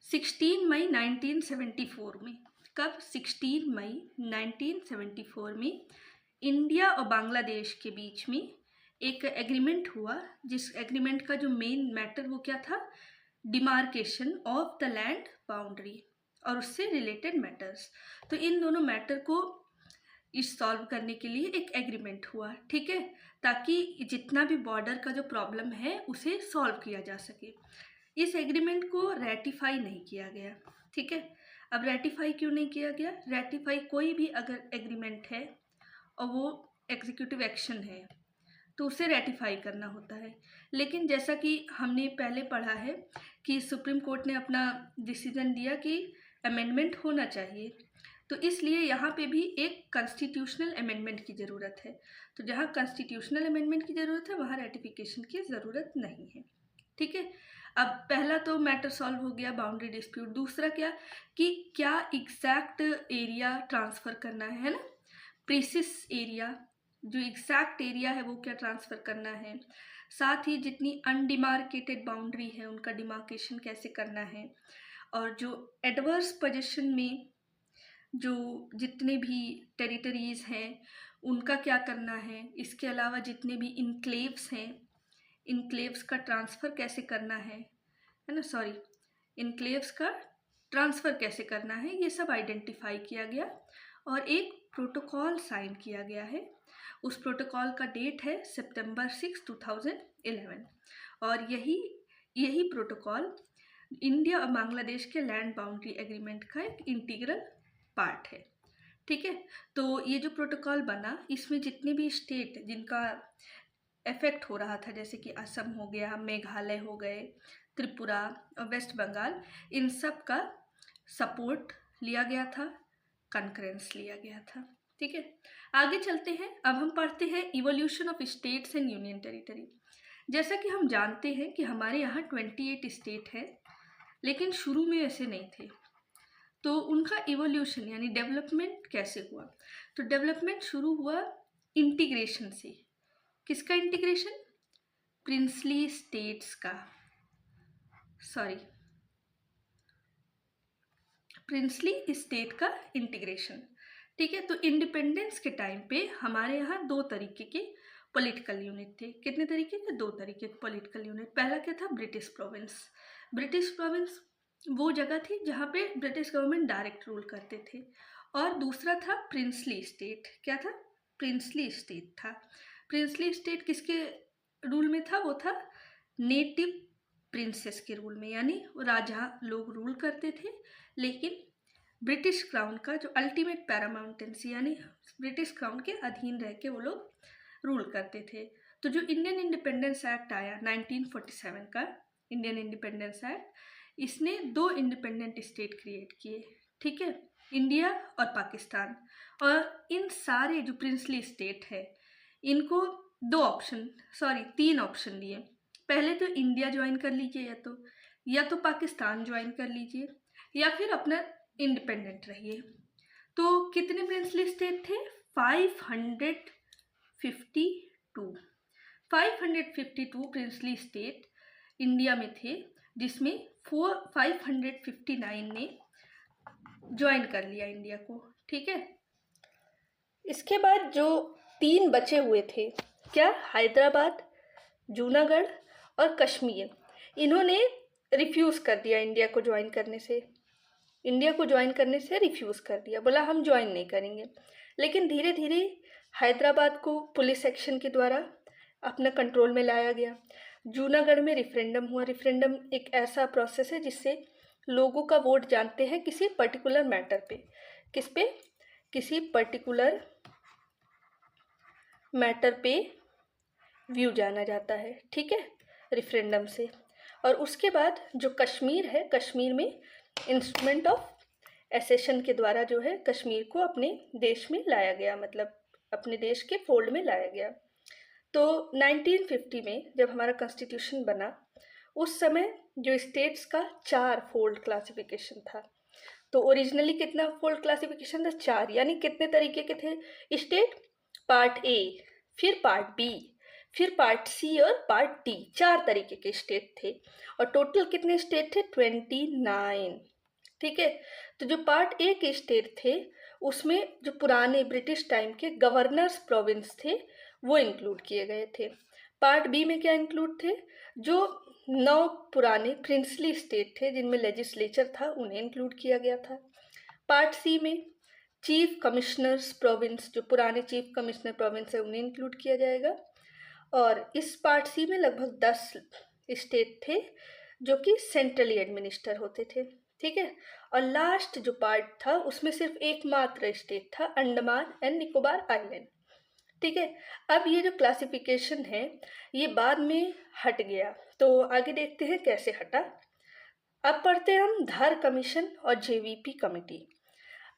16 मई 1974 में, कब? 16 मई 1974 में इंडिया और बांग्लादेश के बीच में एक एग्रीमेंट हुआ, जिस एग्रीमेंट का जो मेन मैटर वो क्या था? Demarcation of the land boundary और उससे रिलेटेड मैटर्स। तो इन दोनों मैटर को इस सॉल्व करने के लिए एक एग्रीमेंट हुआ, ठीक है, ताकि जितना भी बॉर्डर का जो प्रॉब्लम है उसे सॉल्व किया जा सके। इस एग्रीमेंट को रेटिफाई नहीं किया गया, ठीक है। अब रेटिफाई क्यों नहीं किया गया? रेटिफाई कोई भी अगर एग्रीमेंट है और वो एग्जीक्यूटिव एक्शन है तो उसे रेटिफाई करना होता है। लेकिन जैसा कि हमने पहले पढ़ा है कि सुप्रीम कोर्ट ने अपना डिसीजन दिया कि अमेंडमेंट होना चाहिए, तो इसलिए यहाँ पे भी एक कॉन्स्टिट्यूशनल अमेंडमेंट की ज़रूरत है। तो जहाँ कॉन्स्टिट्यूशनल अमेंडमेंट की ज़रूरत है वहाँ रेटिफिकेशन की ज़रूरत नहीं है, ठीक है। अब पहला तो मैटर सॉल्व हो गया, बाउंड्री डिस्प्यूट। दूसरा क्या कि क्या एग्जैक्ट एरिया ट्रांसफ़र करना है ना, प्रीसिस एरिया, जो एग्जैक्ट एरिया है वो क्या ट्रांसफ़र करना है, साथ ही जितनी अनडिमार्केटेड बाउंड्री है उनका डिमार्केशन कैसे करना है, और जो एडवर्स पोजीशन में जो जितने भी टेरिटरीज़ हैं उनका क्या करना है। इसके अलावा जितने भी इनक्लेव्स हैं, इनक्लेव्स का ट्रांसफ़र कैसे करना है ना, सॉरी, इनक्लेव्स का ट्रांसफ़र कैसे करना है, ये सब आइडेंटिफाई किया गया और एक प्रोटोकॉल साइन किया गया है। उस प्रोटोकॉल का डेट है सितंबर 6, 2011 और यही प्रोटोकॉल इंडिया और बांग्लादेश के लैंड बाउंड्री एग्रीमेंट का एक इंटीग्रल पार्ट है, ठीक है। तो ये जो प्रोटोकॉल बना, इसमें जितने भी स्टेट जिनका इफेक्ट हो रहा था, जैसे कि असम हो गया, मेघालय हो गए, त्रिपुरा और वेस्ट बंगाल, इन सब का सपोर्ट लिया गया था, कंकरेंस लिया गया था, ठीक है। आगे चलते हैं। अब हम पढ़ते हैं evolution of states and union territory. जैसा कि हम जानते हैं कि हमारे यहाँ 28 स्टेट है, लेकिन शुरू में ऐसे नहीं थे। तो उनका इवोल्यूशन यानी डेवलपमेंट कैसे हुआ? तो डेवलपमेंट शुरू हुआ इंटीग्रेशन से। किसका इंटीग्रेशन? प्रिंसली स्टेट्स का, सॉरी, प्रिंसली स्टेट का इंटीग्रेशन, ठीक है। तो इंडिपेंडेंस के टाइम पे हमारे यहाँ दो तरीके के पॉलिटिकल यूनिट थे। कितने तरीके के? दो तरीके के पॉलिटिकल यूनिट। पहला क्या था? British province. ब्रिटिश प्रोविंस वो जगह थी जहाँ पे ब्रिटिश गवर्नमेंट डायरेक्ट रूल करते थे। और दूसरा था प्रिंसली स्टेट। क्या था? प्रिंसली स्टेट था। प्रिंसली स्टेट किसके रूल में था? वो था नेटिव प्रिंसेस के रूल में, यानी राजा लोग रूल करते थे, लेकिन ब्रिटिश क्राउन का जो अल्टीमेट पैरामाउंटेंसी यानी ब्रिटिश क्राउन के अधीन रह के वो लोग रूल करते थे। तो जो इंडियन इंडिपेंडेंस एक्ट आया 1947 का, इंडियन इंडिपेंडेंस एक्ट, इसने दो इंडिपेंडेंट स्टेट क्रिएट किए, ठीक है, इंडिया और पाकिस्तान। और इन सारे जो प्रिंसली स्टेट है इनको तीन ऑप्शन दिए। पहले तो इंडिया ज्वाइन कर लीजिए, या तो पाकिस्तान ज्वाइन कर लीजिए, या फिर अपना इंडिपेंडेंट रहिए। तो कितने प्रिंसली स्टेट थे? 552 प्रिंसली स्टेट इंडिया में थे, जिसमें 559 ने ज्वाइन कर लिया इंडिया को, ठीक है। इसके बाद जो तीन बचे हुए थे, क्या? हैदराबाद, जूनागढ़ और कश्मीर, इन्होंने रिफ्यूज़ कर दिया इंडिया को ज्वाइन करने से। रिफ्यूज़ कर दिया, बोला हम ज्वाइन नहीं करेंगे। लेकिन धीरे धीरे हैदराबाद को पुलिस एक्शन के द्वारा अपना कंट्रोल में लाया गया। जूनागढ़ में रिफरेंडम हुआ। रिफरेंडम एक ऐसा प्रोसेस है जिससे लोगों का वोट जानते हैं किसी पर्टिकुलर मैटर पे। किस पे? किसी पर्टिकुलर मैटर पे व्यू जाना जाता है, ठीक है, रेफरेंडम से। और उसके बाद जो कश्मीर है, कश्मीर में इंस्ट्रूमेंट ऑफ एसेशन के द्वारा जो है कश्मीर को अपने देश में लाया गया, मतलब अपने देश के फोल्ड में लाया गया। तो 1950 में जब हमारा कॉन्स्टिट्यूशन बना, उस समय जो स्टेट्स का 4 फोल्ड क्लासिफिकेशन था। तो ओरिजिनली कितना फोल्ड क्लासिफिकेशन था? 4। यानी कितने तरीके के थे स्टेट? पार्ट ए, फिर पार्ट बी, फिर पार्ट सी और पार्ट डी, 4 तरीके के स्टेट थे। और टोटल कितने स्टेट थे? 29। ठीक है। तो जो पार्ट ए के स्टेट थे उसमें जो पुराने ब्रिटिश टाइम के गवर्नर्स प्रोविंस थे वो इंक्लूड किए गए थे। पार्ट बी में क्या इंक्लूड थे? जो 9 पुराने प्रिंसली स्टेट थे जिनमें लेजिस्लेचर था, उन्हें इंक्लूड किया गया था। पार्ट सी में चीफ कमिश्नर्स प्रोविंस, जो पुराने चीफ कमिश्नर प्रोविंस है, उन्हें इंक्लूड किया जाएगा। और इस पार्ट सी में लगभग 10 स्टेट थे जो कि सेंट्रली एडमिनिस्टर होते थे। ठीक है। और लास्ट जो पार्ट था उसमें सिर्फ एकमात्र स्टेट था, अंडमान एंड निकोबार आइलैंड। ठीक है। अब ये जो क्लासिफिकेशन है ये बाद में हट गया, तो आगे देखते हैं कैसे हटा। अब पढ़ते हैं हम धार कमीशन और जेवीपी कमेटी।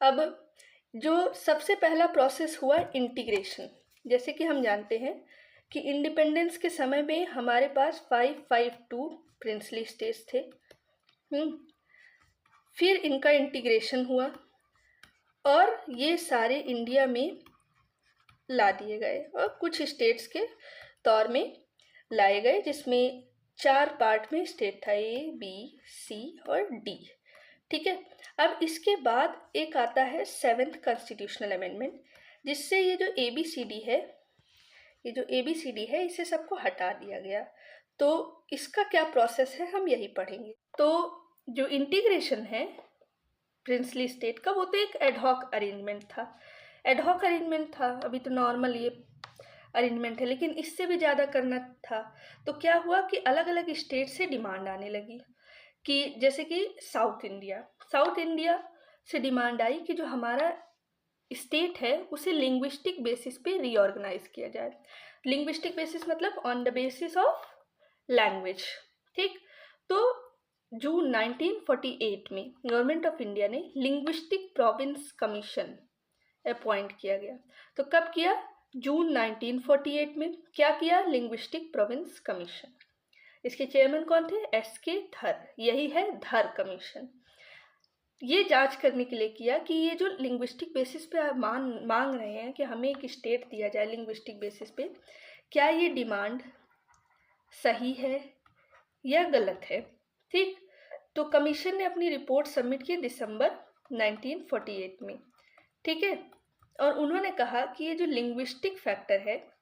अब जो सबसे पहला प्रोसेस हुआ इंटीग्रेशन। जैसे कि हम जानते हैं कि इंडिपेंडेंस के समय में हमारे पास 552 प्रिंसली स्टेट्स थे। फिर इनका इंटीग्रेशन हुआ और ये सारे इंडिया में ला दिए गए और कुछ स्टेट्स के तौर में लाए गए, जिसमें 4 पार्ट में स्टेट था, ए, बी, सी और डी। ठीक है। अब इसके बाद एक आता है 7th कॉन्स्टिट्यूशनल अमेंडमेंट, जिससे ये जो ABCD है, ये जो ABCD है इसे सबको हटा दिया गया। तो इसका क्या प्रोसेस है हम यही पढ़ेंगे। तो जो इंटीग्रेशन है प्रिंसली स्टेट का, वो तो एक एडहॉक अरेंजमेंट था। एडहॉक अरेंजमेंट था, अभी तो नॉर्मल ये अरेंजमेंट है, लेकिन इससे भी ज़्यादा करना था। तो क्या हुआ कि अलग अलग स्टेट से डिमांड आने लगी कि जैसे कि साउथ इंडिया से डिमांड आई कि जो हमारा स्टेट है उसे लिंग्विस्टिक बेसिस पे रीऑर्गेनाइज किया जाए। लिंग्विस्टिक बेसिस मतलब on the basis of language. ठीक। तो जून 1948 में गवर्नमेंट ऑफ इंडिया ने लिंग्विस्टिक प्रोविंस कमीशन अपॉइंट किया गया। तो कब किया? जून 1948 में। क्या किया? Linguistic province commission. इसके चेयरमैन कौन थे? SK धर। यही है धर कमीशन। ये जांच करने के लिए किया कि ये जो लिंग्विस्टिक बेसिस पे आप मांग रहे हैं कि हमें एक स्टेट दिया जाए लिंग्विस्टिक बेसिस पे, क्या ये डिमांड सही है या गलत है। ठीक। तो कमीशन ने अपनी रिपोर्ट सबमिट की दिसंबर 1948 में। ठीक है। और उन्होंने कहा कि ये जो लिंग्विस्टिक फैक्टर है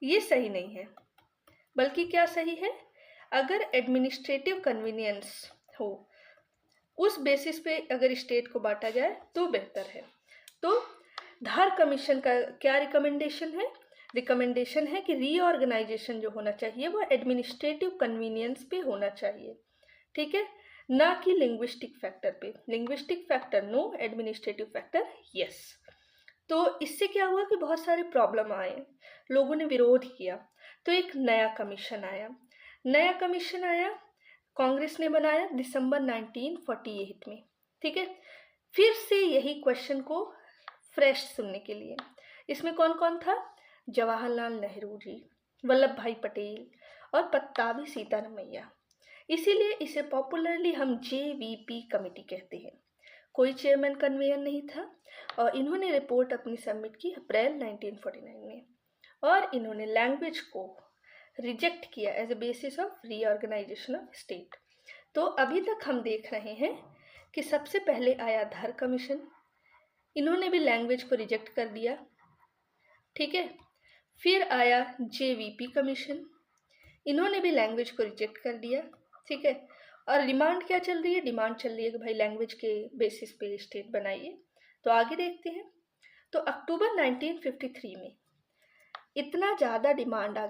ये सही नहीं है, बल्कि क्या सही है? अगर एडमिनिस्ट्रेटिव कन्वीनियंस हो उस बेसिस पे अगर स्टेट को बांटा जाए तो बेहतर है। तो धार कमीशन का क्या रिकमेंडेशन है कि रीऑर्गेनाइजेशन जो होना चाहिए वो एडमिनिस्ट्रेटिव कन्वीनियंस पे होना चाहिए। ठीक है। ना कि लिंग्विस्टिक फैक्टर पे। Linguistic factor no, administrative factor yes. तो इससे क्या हुआ कि बहुत सारे प्रॉब्लम आए, लोगों ने विरोध किया। तो एक नया कमीशन आया, कांग्रेस ने बनाया दिसंबर 1948 में। ठीक है। फिर से यही क्वेश्चन को फ्रेश सुनने के लिए, इसमें कौन कौन था? जवाहरलाल नेहरू जी, वल्लभ भाई पटेल और पत्तावी सीतारमैया। इसीलिए इसे पॉपुलरली हम JVP कमेटी कहते हैं। कोई चेयरमैन कन्वेयर नहीं था और इन्होंने रिपोर्ट अपनी सबमिट की अप्रैल 1949 में, और इन्होंने लैंग्वेज को रिजेक्ट किया as a basis of reorganisation of state. तो अभी तक हम देख रहे हैं कि सबसे पहले आया धार कमीशन, इन्होंने भी लैंग्वेज को रिजेक्ट कर दिया। ठीक है। फिर आया JVP कमीशन, इन्होंने भी लैंग्वेज को रिजेक्ट कर दिया। ठीक है। और डिमांड क्या चल रही है? डिमांड चल रही है कि भाई लैंग्वेज के बेसिस पे स्टेट बनाइए। तो आगे देखते हैं। तो अक्टूबर 1953 में इतना ज़्यादा डिमांड आ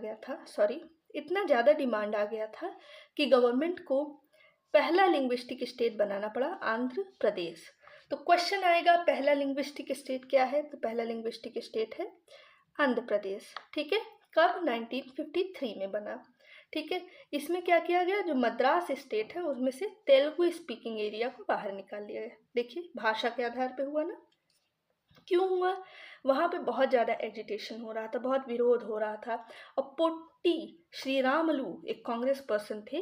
गया था कि गवर्नमेंट को पहला लिंग्विस्टिक स्टेट बनाना पड़ा, आंध्र प्रदेश। तो क्वेश्चन आएगा पहला लिंग्विस्टिक स्टेट क्या है? तो पहला लिंग्विस्टिक स्टेट है आंध्र प्रदेश। ठीक है। कब? 1953 में बना। ठीक है, इसमें क्या किया गया, जो मद्रास स्टेट है उसमें से तेलुगु स्पीकिंग एरिया को बाहर निकाल लिया गया। देखिए भाषा के आधार पे हुआ ना। क्यों हुआ, वहाँ पे बहुत ज़्यादा एजिटेशन हो रहा था, बहुत विरोध हो रहा था। और पोट्टी श्रीरामलू एक कांग्रेस पर्सन थे,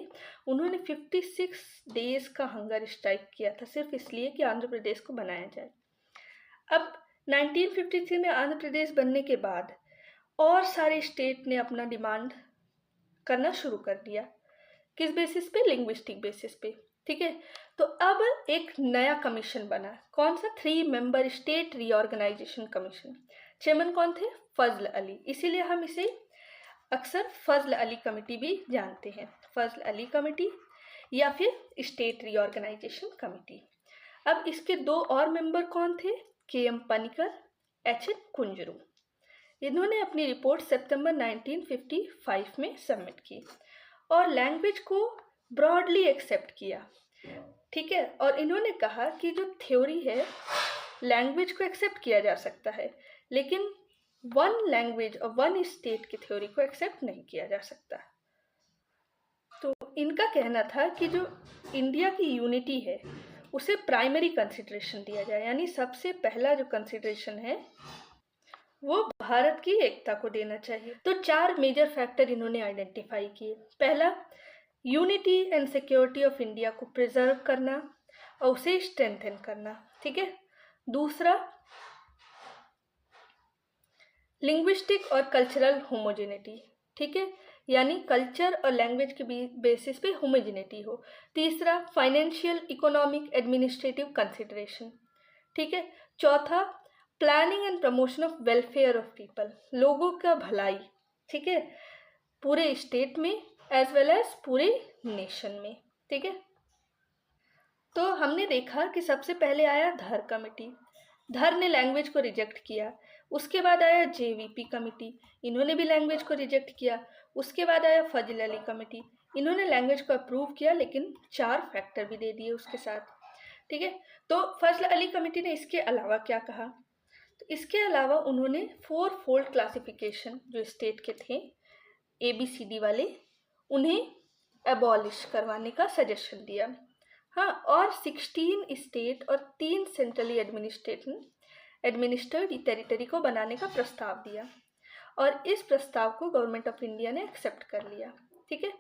उन्होंने 56 डेज का हंगर स्ट्राइक किया था सिर्फ इसलिए कि आंध्र प्रदेश को बनाया जाए। अब 1953 में आंध्र प्रदेश बनने के बाद और सारे स्टेट ने अपना डिमांड करना शुरू कर दिया। किस बेसिस पे, लिंग्विस्टिक बेसिस पे। ठीक है, तो अब एक नया कमीशन बना, कौन सा, 3 member state reorganisation commission. Chairman कौन थे, फजल अली, इसीलिए हम इसे अक्सर फजल अली कमेटी भी जानते हैं, फजल अली कमेटी या फिर स्टेट रीऑर्गेनाइजेशन कमेटी। अब इसके 2 और मेंबर कौन थे, KM पनिकर, HN कुंजरू। इन्होंने अपनी रिपोर्ट सितंबर 1955 में सबमिट की और लैंग्वेज को ब्रॉडली एक्सेप्ट किया। ठीक है, और इन्होंने कहा कि जो थ्योरी है, लैंग्वेज को एक्सेप्ट किया जा सकता है, लेकिन 1 लैंग्वेज और 1 स्टेट की थ्योरी को एक्सेप्ट नहीं किया जा सकता। तो इनका कहना था कि जो इंडिया की यूनिटी है उसे प्राइमरी कंसिडरेशन दिया जाए, यानी सबसे पहला जो कंसिडरेशन है वो भारत की एकता को देना चाहिए। तो 4 मेजर फैक्टर इन्होंने आइडेंटिफाई किए। पहला, unity and security of India को प्रिजर्व करना और उसे स्ट्रेंथन करना। ठीक है, दूसरा, लिंग्विस्टिक और कल्चरल होमोजेनिटी। ठीक है, यानी कल्चर और लैंग्वेज के बेसिस पे होमोजेनिटी हो। तीसरा, फाइनेंशियल, इकोनॉमिक, एडमिनिस्ट्रेटिव कंसिडरेशन। ठीक है, चौथा, planning and promotion of welfare of people, लोगों का भलाई। ठीक है, पूरे स्टेट में एज वेल एज पूरे नेशन में। ठीक है, तो हमने देखा कि सबसे पहले आया धर कमेटी, धर ने लैंग्वेज को रिजेक्ट किया। उसके बाद आया JVP कमेटी, इन्होंने भी लैंग्वेज को रिजेक्ट किया। उसके बाद आया फजल अली कमेटी, इन्होंने लैंग्वेज को अप्रूव किया लेकिन 4 फैक्टर भी दे दिए उसके साथ। ठीक है, तो फजल अली कमेटी ने इसके अलावा क्या कहा, तो इसके अलावा उन्होंने 4 फोल्ड क्लासिफिकेशन जो स्टेट के थे ABCD वाले, उन्हें एबॉलिश करवाने का सजेशन दिया। हाँ, और 16 स्टेट और 3 सेंट्रली एडमिनिस्ट्रेड टेरिटरी को बनाने का प्रस्ताव दिया और इस प्रस्ताव को गवर्नमेंट ऑफ इंडिया ने एक्सेप्ट कर लिया। ठीक है,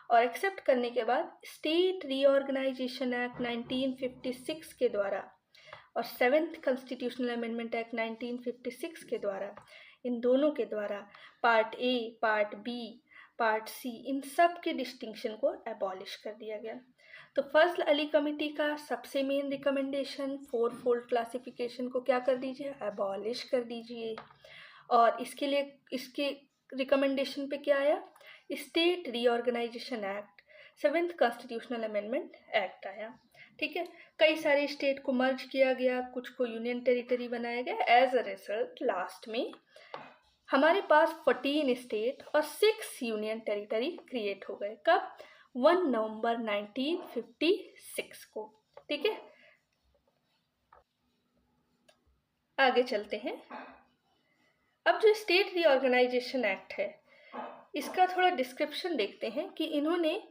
और एक्सेप्ट करने के बाद स्टेट रीऑर्गेनाइजेशन एक्ट 1956 के द्वारा और 7th कॉन्स्टिट्यूशनल अमेंडमेंट एक्ट 1956 के द्वारा, इन दोनों के द्वारा part A, part B, part C, इन सब के डिस्टिंक्शन को एबॉलिश कर दिया गया। तो फजल अली कमेटी का सबसे मेन रिकमेंडेशन 4 फोल्ड क्लासिफिकेशन को क्या कर दीजिए, एबॉलिश कर दीजिए। और इसके लिए इसके रिकमेंडेशन पे क्या आया, state reorganisation act, 7th constitutional amendment act आया। ठीक है, कई सारे स्टेट को मर्ज किया गया, कुछ को यूनियन टेरिटरी बनाया गया। एज अ रिजल्ट लास्ट में हमारे पास 14 स्टेट और 6 यूनियन टेरिटरी क्रिएट हो गए। कब, 1 नवंबर 1956 को। ठीक है, आगे चलते हैं। अब जो स्टेट रीऑर्गेनाइजेशन एक्ट है, इसका थोड़ा डिस्क्रिप्शन देखते हैं कि इन्होंने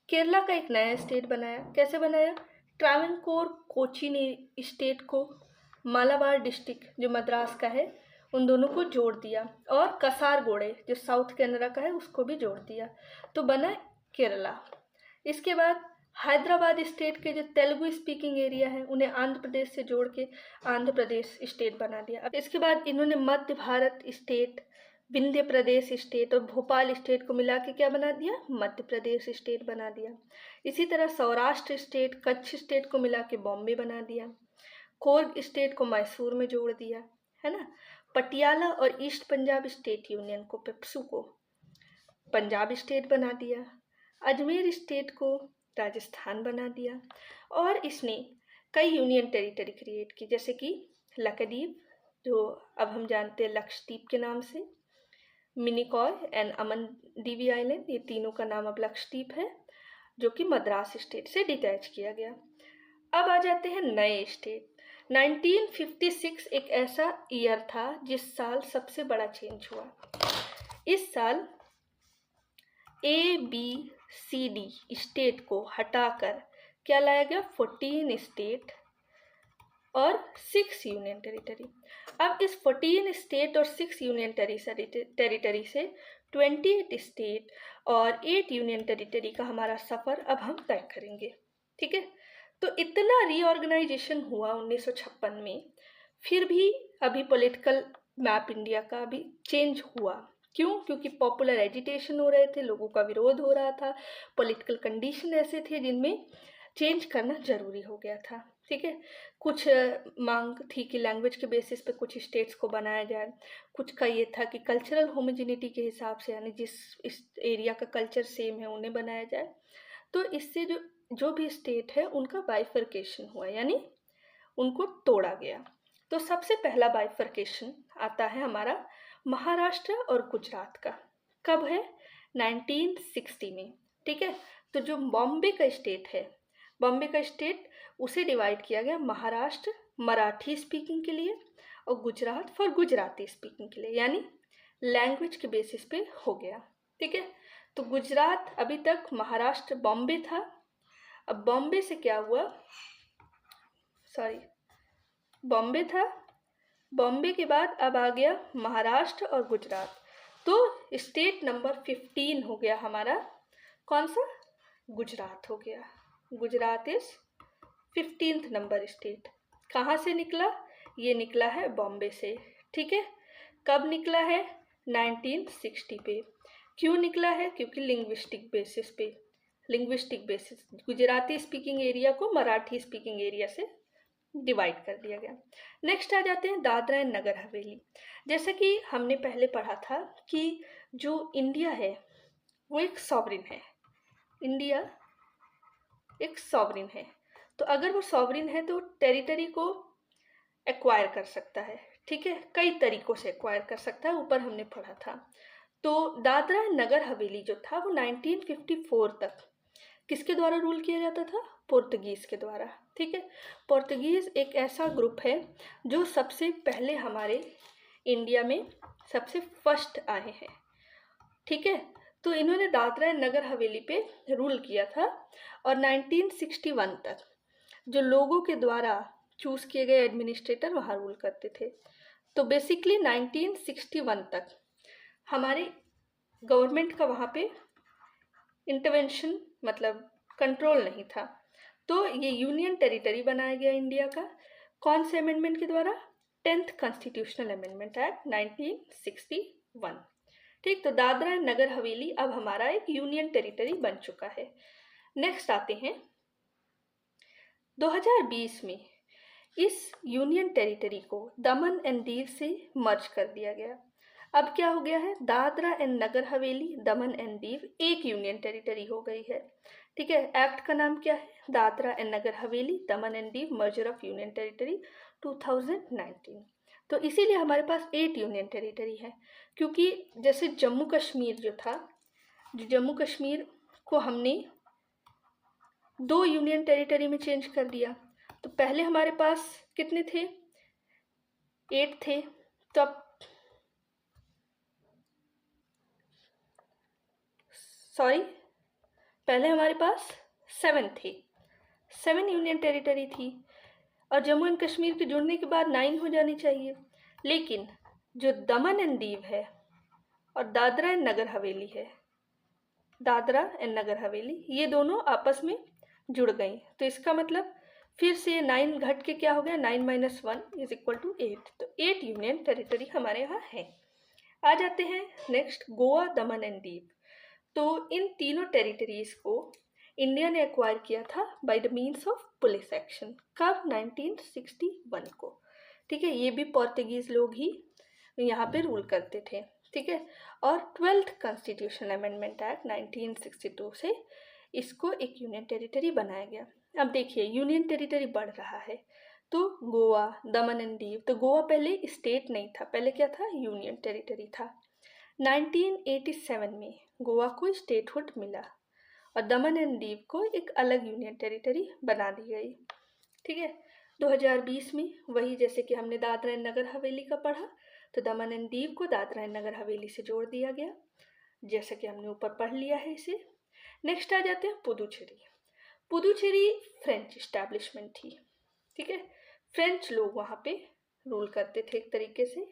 केरला का एक नया स्टेट बनाया। कैसे बनाया, ट्रावनकोर कोचीन स्टेट को मालाबार डिस्ट्रिक्ट जो मद्रास का है उन दोनों को जोड़ दिया और कसारगोड़े जो साउथ कैनरा का है उसको भी जोड़ दिया, तो बना केरला। इसके बाद हैदराबाद स्टेट के जो तेलुगु स्पीकिंग एरिया है उन्हें आंध्र प्रदेश से जोड़ के आंध्र प्रदेश स्टेट बना दिया। अब इसके बाद इन्होंने मध्य भारत स्टेट, विंध्य प्रदेश स्टेट और भोपाल स्टेट को मिला के क्या बना दिया, मध्य प्रदेश स्टेट बना दिया। इसी तरह सौराष्ट्र स्टेट, कच्छ स्टेट को मिला के बॉम्बे बना दिया। कोर्ग स्टेट को मैसूर में जोड़ दिया, है ना। पटियाला और ईस्ट पंजाब स्टेट यूनियन को, पेप्सू को पंजाब स्टेट बना दिया। अजमेर स्टेट को राजस्थान बना दिया। और इसने कई यूनियन टेरिटरी क्रिएट की, जैसे कि लक्षद्वीप जो अब हम जानते हैं लक्षद्वीप के नाम से, मिनिकॉय एंड अमन दीवी आइलैंड, ये तीनों का नाम अब लक्षद्वीप है, जो कि मद्रास स्टेट से डिटैच किया गया। अब आ जाते हैं नए स्टेट। 1956 एक ऐसा ईयर था जिस साल सबसे बड़ा चेंज हुआ। इस साल ABCD स्टेट को हटाकर क्या लाया गया, 14 स्टेट और 6 यूनियन टेरिटरी। अब इस 14 स्टेट और 6 यूनियन टेरिटरी से 28 स्टेट और 8 यूनियन टेरिटरी का हमारा सफ़र अब हम तय करेंगे। ठीक है, तो इतना रीऑर्गेनाइजेशन हुआ 1956 में, फिर भी अभी पॉलिटिकल मैप इंडिया का अभी चेंज हुआ। क्यों? क्योंकि पॉपुलर एजिटेशन हो रहे थे, लोगों का विरोध हो रहा था, पॉलिटिकल कंडीशन ऐसे थे जिनमें चेंज करना जरूरी हो गया था। ठीक है, कुछ मांग थी कि लैंग्वेज के बेसिस पे कुछ स्टेट्स को बनाया जाए, कुछ का ये था कि कल्चरल होमोजिनिटी के हिसाब से, यानी जिस इस एरिया का कल्चर सेम है उन्हें बनाया जाए। तो इससे जो भी स्टेट है उनका बाइफर्केशन हुआ, यानी उनको तोड़ा गया। तो सबसे पहला बाइफर्केशन आता है हमारा महाराष्ट्र और गुजरात का। कब है? 1960 में। ठीक है, तो जो बॉम्बे का स्टेट है, बॉम्बे का स्टेट उसे डिवाइड किया गया महाराष्ट्र मराठी स्पीकिंग के लिए और गुजरात फॉर गुजराती स्पीकिंग के लिए, यानी लैंग्वेज के बेसिस पे हो गया। ठीक है, तो गुजरात अभी तक महाराष्ट्र बॉम्बे था, अब बॉम्बे से क्या हुआ, बॉम्बे था, बॉम्बे के बाद अब आ गया महाराष्ट्र और गुजरात। तो स्टेट नंबर 15 हो गया हमारा, कौन सा? गुजरात हो गया। Gujarat is 15th number state. कहाँ से निकला? ये निकला है बॉम्बे से। ठीक है, कब निकला है? 1960 पे। क्यों निकला है? क्योंकि linguistic basis Gujarati speaking area को मराठी स्पीकिंग एरिया से डिवाइड कर दिया गया। नेक्स्ट आ जाते हैं दादरा एंड नगर हवेली। जैसा कि हमने पहले पढ़ा था कि जो इंडिया है वो एक सॉवरिन है, इंडिया एक सॉवरिन है। तो अगर वो सॉवरिन है तो टेरिटरी को एक्वायर कर सकता है। ठीक है, कई तरीकों से एक्वायर कर सकता है, ऊपर हमने पढ़ा था। तो दादरा नगर हवेली जो था वो 1954 तक किसके द्वारा रूल किया जाता था? पुर्तगीज के द्वारा। ठीक है, पुर्तगीज एक ऐसा ग्रुप है जो सबसे पहले हमारे इंडिया में सबसे फर्स्ट आए हैं। ठीक है, तो इन्होंने दादरा नगर हवेली पे रूल किया था और 1961 तक जो लोगों के द्वारा चूज किए गए एडमिनिस्ट्रेटर वहाँ रूल करते थे। तो बेसिकली 1961 तक हमारे गवर्नमेंट का वहाँ पे इंटरवेंशन मतलब कंट्रोल नहीं था। तो ये यूनियन टेरिटरी बनाया गया इंडिया का, कौन से अमेंडमेंट के द्वारा? 10th constitutional amendment act 1961। ठीक, तो दादरा एंड नगर हवेली अब हमारा एक यूनियन टेरिटरी बन चुका है। नेक्स्ट आते हैं 2020 में इस यूनियन टेरिटरी को दमन एंड दीव से मर्ज कर दिया गया। अब क्या हो गया है? Dadra and Nagar Haveli, Daman and Diu एक यूनियन टेरिटरी हो गई है। ठीक है, एक्ट का नाम क्या है? Dadra and Nagar Haveli Daman and Diu merger of union territory 2019। तो इसीलिए हमारे पास 8 यूनियन टेरिटरी है, क्योंकि जैसे जम्मू कश्मीर जो था, जो जम्मू कश्मीर को हमने 2 यूनियन टेरिटरी में चेंज कर दिया। तो पहले हमारे पास कितने थे? 8 थे, तो अब पहले हमारे पास 7 थे, 7 यूनियन टेरिटरी थी, और जम्मू एंड कश्मीर के जुड़ने के बाद 9 हो जानी चाहिए। लेकिन जो दमन एंड दीव है और दादरा एंड नगर हवेली है, दादरा एंड नगर हवेली ये दोनों आपस में जुड़ गई। तो इसका मतलब फिर से 9 घट के क्या हो गया? 9 - 1 = 8। तो 8 यूनियन टेरिटरी हमारे यहाँ है। आ जाते हैं next Goa, Daman and Diu. तो इन तीनों टेरिटरीज को इंडिया ने एक्वायर किया था by the means of police action. कब? 1961 को। ठीक है, ये भी पोर्तुगीज लोग ही यहाँ पे रूल करते थे। ठीक है, और 12th कॉन्स्टिट्यूशनल अमेंडमेंट एक्ट 1962 से इसको एक यूनियन टेरिटरी बनाया गया। अब देखिए यूनियन टेरिटरी बढ़ रहा है, तो गोवा, दमन एंड दीव, तो गोवा पहले स्टेट नहीं था, पहले क्या था? यूनियन टेरिटरी था। 1987 में गोवा को स्टेटहुड मिला और दमन एंड दीव को एक अलग यूनियन टेरिटरी बना दी गई। ठीक है, 2020 में वही जैसे कि हमने दादरा एंड नगर हवेली का पढ़ा, तो दमन एंड दीव को दादरा एंड नगर हवेली से जोड़ दिया गया। जैसा कि हमने ऊपर पढ़ लिया है इसे। नेक्स्ट आ जाते हैं पुदुचेरी। पुदुचेरी फ्रेंच इस्टेब्लिशमेंट थी, ठीक है, फ्रेंच लोग वहाँ पे रूल करते थे एक तरीके से।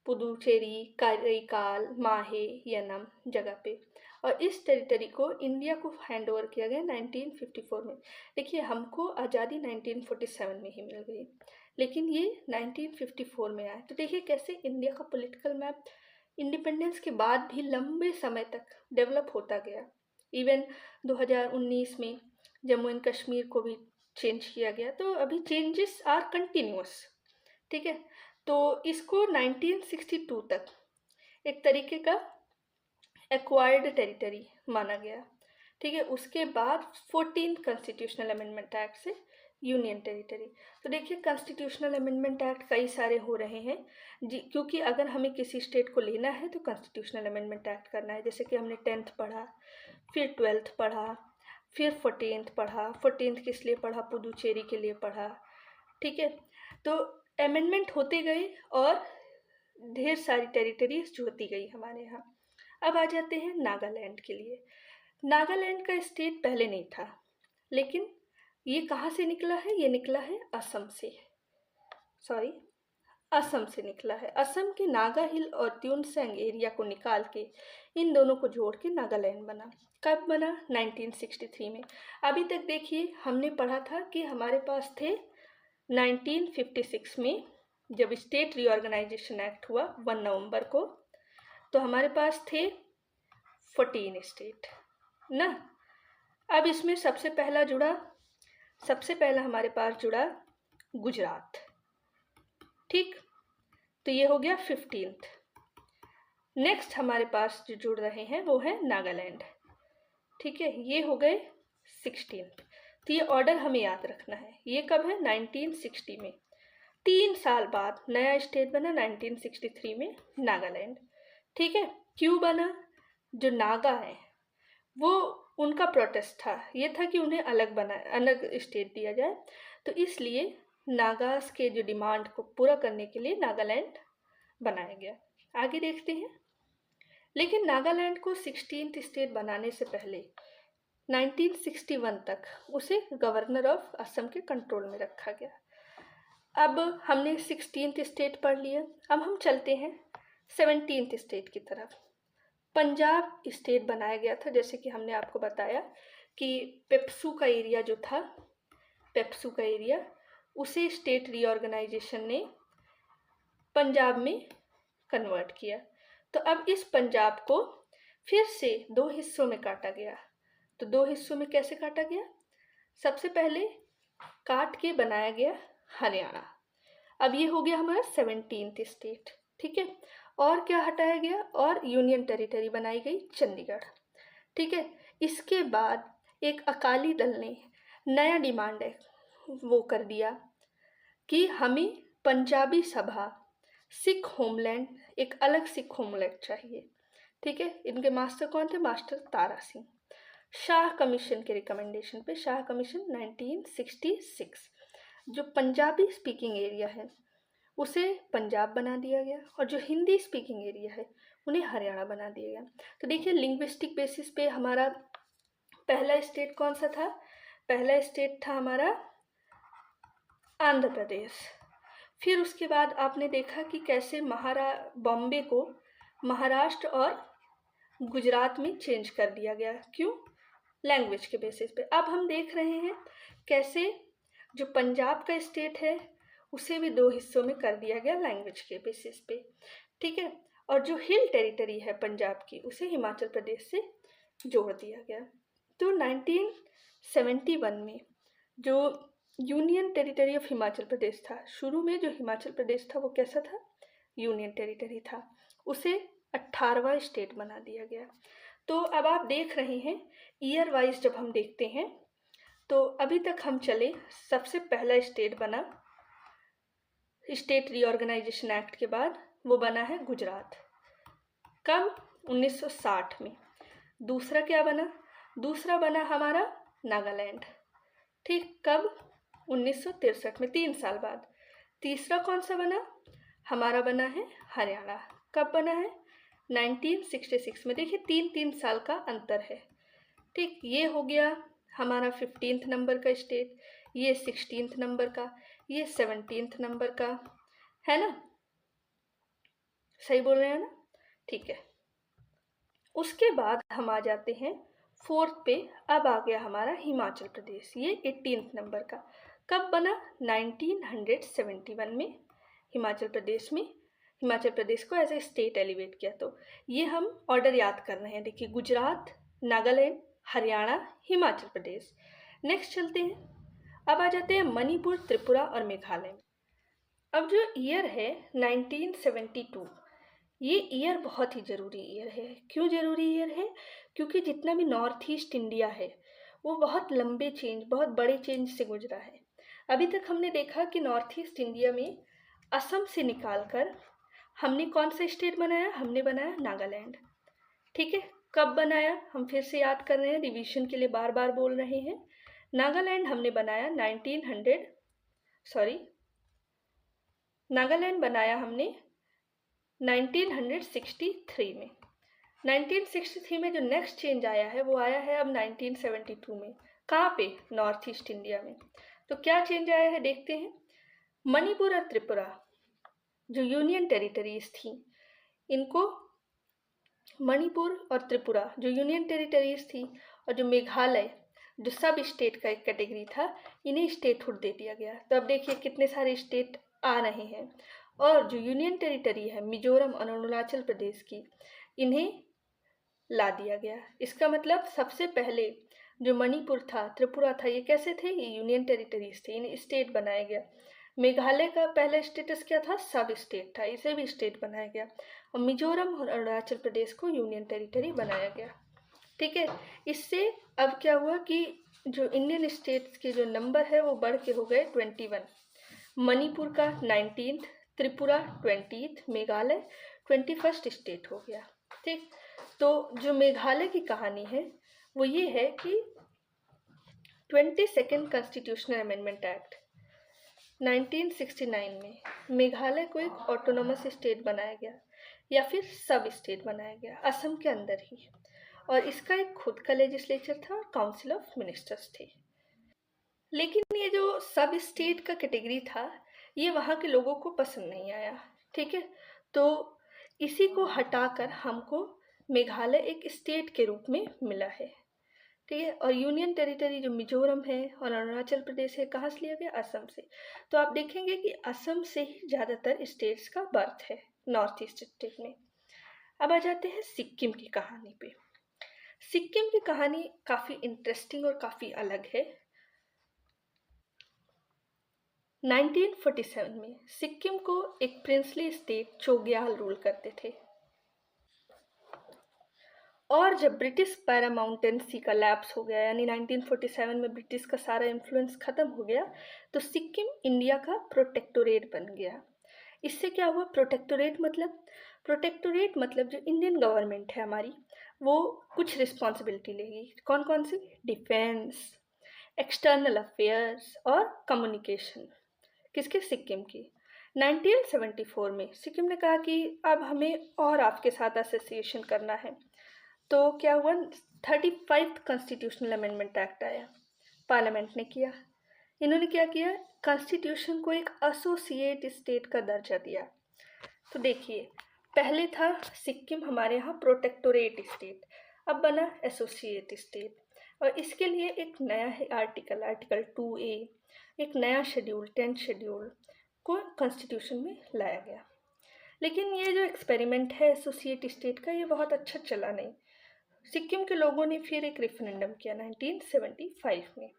पुदुचेरी, कारिकाल, माहे, यनम जगह पे, और इस टेरिटरी को इंडिया को हैंड ओवर किया गया 1954 में। देखिए, हमको आज़ादी 1947 में ही मिल गई, लेकिन ये 1954 में आया। तो देखिए कैसे इंडिया का पॉलिटिकल मैप इंडिपेंडेंस के बाद भी लंबे समय तक डेवलप होता गया। इवन 2019 में जम्मू एंड कश्मीर को भी चेंज किया गया, तो अभी चेंजेस आर कंटिन्यूअस, ठीक है। तो इसको 1962 तक एक तरीके का एक्वायर्ड टेरिटरी माना गया, ठीक है। उसके बाद 14th कॉन्स्टिट्यूशनल अमेंडमेंट एक्ट से यूनियन टेरिटरी। तो देखिए, कॉन्स्टिट्यूशनल अमेंडमेंट एक्ट कई सारे हो रहे हैं जी, क्योंकि अगर हमें किसी स्टेट को लेना है तो कॉन्स्टिट्यूशनल अमेंडमेंट एक्ट करना है। जैसे कि हमने 10th पढ़ा, फिर 12th पढ़ा, फिर 14th पढ़ा। 14th किस लिए पढ़ा? पुदुचेरी के लिए पढ़ा, ठीक है। तो अमेंडमेंट होते गए और ढेर सारी टेरिटरीज जुड़ती गई हमारे यहाँ। अब आ जाते हैं नागालैंड के लिए। नागालैंड का स्टेट पहले नहीं था, लेकिन ये कहाँ से निकला है? ये निकला है असम से, असम से निकला है। असम के नागा हिल और त्यूनसेंग एरिया को निकाल के इन दोनों को जोड़ के नागालैंड बना। कब बना? 1963 में। अभी तक देखिए, हमने पढ़ा था कि हमारे पास थे 1956 में जब स्टेट रीऑर्गेनाइजेशन एक्ट हुआ 1 नवंबर को, तो हमारे पास थे 14 स्टेट ना। अब इसमें सबसे पहला हमारे पास जुड़ा गुजरात, ठीक। तो ये हो गया 15th। नेक्स्ट हमारे पास जो जुड़ रहे हैं वो है नागालैंड, ठीक है, ये हो गए 16th। तो ये ऑर्डर हमें याद रखना है। ये कब है? 1960 में। 3 साल बाद नया स्टेट बना 1963 में, नागालैंड, ठीक है। क्यों बना? जो नागा है वो, उनका प्रोटेस्ट था, ये था कि उन्हें अलग स्टेट दिया जाए। तो इसलिए नागास के जो डिमांड को पूरा करने के लिए नागालैंड बनाया गया। आगे देखते हैं। लेकिन नागालैंड को 16th स्टेट बनाने से पहले 1961 तक उसे गवर्नर ऑफ असम के कंट्रोल में रखा गया। अब हमने 16th स्टेट पढ़ लिया, अब हम चलते हैं 17th स्टेट की तरफ। पंजाब स्टेट बनाया गया था, जैसे कि हमने आपको बताया कि पेप्सू का एरिया उसे स्टेट रीऑर्गेनाइजेशन ने पंजाब में कन्वर्ट किया। तो अब इस पंजाब को फिर से 2 हिस्सों में काटा गया। तो 2 हिस्सों में कैसे काटा गया? सबसे पहले काट के बनाया गया हरियाणा। अब ये हो गया हमारा 17th स्टेट, ठीक है। और क्या हटाया गया? और यूनियन टेरिटरी बनाई गई चंडीगढ़, ठीक है। इसके बाद एक अकाली दल ने नया डिमांड है वो कर दिया कि हमें पंजाबी सभा, सिख होमलैंड, एक अलग सिख होमलैंड चाहिए, ठीक है। इनके मास्टर कौन थे? मास्टर तारा सिंह। शाह कमीशन के रिकमेंडेशन पे, शाह कमीशन 1966, जो पंजाबी स्पीकिंग एरिया है उसे पंजाब बना दिया गया, और जो हिंदी स्पीकिंग एरिया है उन्हें हरियाणा बना दिया गया। तो देखिए, लिंग्विस्टिक बेसिस पे हमारा पहला स्टेट कौन सा था? पहला स्टेट था हमारा आंध्र प्रदेश। फिर उसके बाद आपने देखा कि कैसे बॉम्बे को महाराष्ट्र और गुजरात में चेंज कर दिया गया। क्यों? लैंग्वेज के बेसिस पे। अब हम देख रहे हैं कैसे जो पंजाब का स्टेट है उसे भी 2 हिस्सों में कर दिया गया लैंग्वेज के बेसिस पे, ठीक है। और जो हिल टेरिटरी है पंजाब की उसे हिमाचल प्रदेश से जोड़ दिया गया। तो 1971 में जो union territory of Himachal Pradesh था, शुरू में जो हिमाचल प्रदेश था वो कैसा था? यूनियन टेरिटरी था, उसे 18वां स्टेट बना दिया गया। तो अब आप देख रहे हैं ईयर वाइज जब हम देखते हैं तो अभी तक हम चले, सबसे पहला स्टेट बना स्टेट रीऑर्गेनाइजेशन एक्ट के बाद, वो बना है गुजरात। कब? 1960 में। दूसरा क्या बना? दूसरा बना हमारा नागालैंड, ठीक। कब? 1963 में, 3 साल बाद। तीसरा कौन सा बना? हमारा बना है हरियाणा। कब बना है? 1966 में। देखिए 3-3 साल का अंतर है। ठीक, ये हो गया हमारा 15th नंबर का स्टेट, ये 16th नंबर का, ये 17th नंबर का, है ना? सही बोल रहे हैं ना? ठीक है। उसके बाद हम आ जाते हैं 4th पे। अब आ गया हमारा हिमाचल प्रदेश, ये 18th नंबर का। कब बना? 1971 में हिमाचल प्रदेश में, हिमाचल प्रदेश को एज ए स्टेट एलिवेट किया। तो ये हम ऑर्डर याद कर रहे हैं। देखिए गुजरात, नागालैंड, हरियाणा, हिमाचल प्रदेश। नेक्स्ट चलते हैं। अब आ जाते हैं मणिपुर, त्रिपुरा और मेघालय। अब जो ईयर है 1972, ये ईयर बहुत ही ज़रूरी ईयर है। क्यों ज़रूरी ईयर है? क्योंकि जितना भी नॉर्थ ईस्ट इंडिया है वो बहुत लंबे चेंज, बहुत बड़े चेंज से गुजरा है। अभी तक हमने देखा कि नॉर्थ ईस्ट इंडिया में असम से निकालकर हमने कौन सा स्टेट बनाया? हमने बनाया नागालैंड। ठीक है, कब बनाया? हम फिर से याद कर रहे हैं, रिवीजन के लिए बार बार बोल रहे हैं। नागालैंड हमने बनाया नागालैंड बनाया हमने 1963 में। 1963 में जो नेक्स्ट चेंज आया है वो आया है अब 1972 में। कहाँ पे? नॉर्थ ईस्ट इंडिया में। तो क्या चेंज आया है देखते हैं। मणिपुर और त्रिपुरा जो यूनियन टेरिटरीज थी, इनको मणिपुर और त्रिपुरा जो यूनियन टेरिटरीज थी, और जो मेघालय जो सब स्टेट का एक कैटेगरी था, इन्हें स्टेटहुड दे दिया गया। तो अब देखिए कितने सारे स्टेट आ रहे हैं। और जो यूनियन टेरिटरी है मिजोरम और अरुणाचल प्रदेश की, इन्हें ला दिया गया। इसका मतलब सबसे पहले जो मणिपुर था, त्रिपुरा था, ये कैसे थे? ये यूनियन टेरिटरीज थे, इन्हें स्टेट बनाया गया। मेघालय का पहला स्टेटस क्या था? सब स्टेट था, इसे भी स्टेट बनाया गया। और मिजोरम और अरुणाचल प्रदेश को यूनियन टेरिटरी बनाया गया। ठीक है, इससे अब क्या हुआ कि जो इंडियन स्टेट्स के जो नंबर है वो बढ़ के हो गए 21। मणिपुर का 19th, Tripura 20th, Meghalaya 21st state हो गया। ठीक, तो जो मेघालय की कहानी है वो ये है कि 22nd कॉन्स्टिट्यूशनल अमेंडमेंट एक्ट 1969 में मेघालय को एक ऑटोनोमस स्टेट बनाया गया, या फिर सब स्टेट बनाया गया, असम के अंदर ही। और इसका एक खुद का लेजिस्लेचर था और काउंसिल ऑफ मिनिस्टर्स थे। लेकिन ये जो सब स्टेट का कैटेगरी था, ये वहाँ के लोगों को पसंद नहीं आया। ठीक है, तो इसी को हटाकर हमको मेघालय एक स्टेट के रूप में मिला है। ठीक है, और यूनियन टेरिटरी जो मिजोरम है और अरुणाचल प्रदेश है, कहाँ से लिया गया? असम से। तो आप देखेंगे कि असम से ही ज़्यादातर स्टेट्स का बर्थ है नॉर्थ ईस्ट स्टेट में। अब आ जाते हैं सिक्किम की कहानी पे। सिक्किम की कहानी काफ़ी इंटरेस्टिंग और काफ़ी अलग है। 1947 में सिक्किम को एक प्रिंसली स्टेट चोग्याल रूल करते थे। और जब ब्रिटिश पैरामाउंटेंसी का लैप्स हो गया, यानी 1947 में ब्रिटिश का सारा इन्फ्लुएंस ख़त्म हो गया, तो सिक्किम इंडिया का प्रोटेक्टोरेट बन गया। इससे क्या हुआ? प्रोटेक्टोरेट मतलब जो इंडियन गवर्नमेंट है हमारी, वो कुछ रिस्पॉन्सिबिलिटी लेगी। कौन कौन सी? डिफेंस, एक्सटर्नल अफेयर्स और कम्युनिकेशन। किसके? सिक्किम की। 1974 में सिक्किम ने कहा कि अब हमें और आपके साथ एसोसिएशन करना है। तो क्या हुआ? 35th कॉन्स्टिट्यूशनल अमेंडमेंट एक्ट आया, पार्लियामेंट ने किया। इन्होंने क्या किया? कॉन्स्टिट्यूशन को एक एसोसिएट स्टेट का दर्जा दिया। तो देखिए, पहले था सिक्किम हमारे यहाँ प्रोटेक्टोरेट स्टेट, अब बना एसोसिएट स्टेट। और इसके लिए एक नया है आर्टिकल 2A, एक नया शेड्यूल 10th शेड्यूल को कॉन्स्टिट्यूशन में लाया गया। लेकिन ये जो एक्सपेरिमेंट है एसोसिएट स्टेट का, ये बहुत अच्छा चला नहीं। सिक्किम के लोगों ने फिर एक रेफरेंडम किया 1975 में,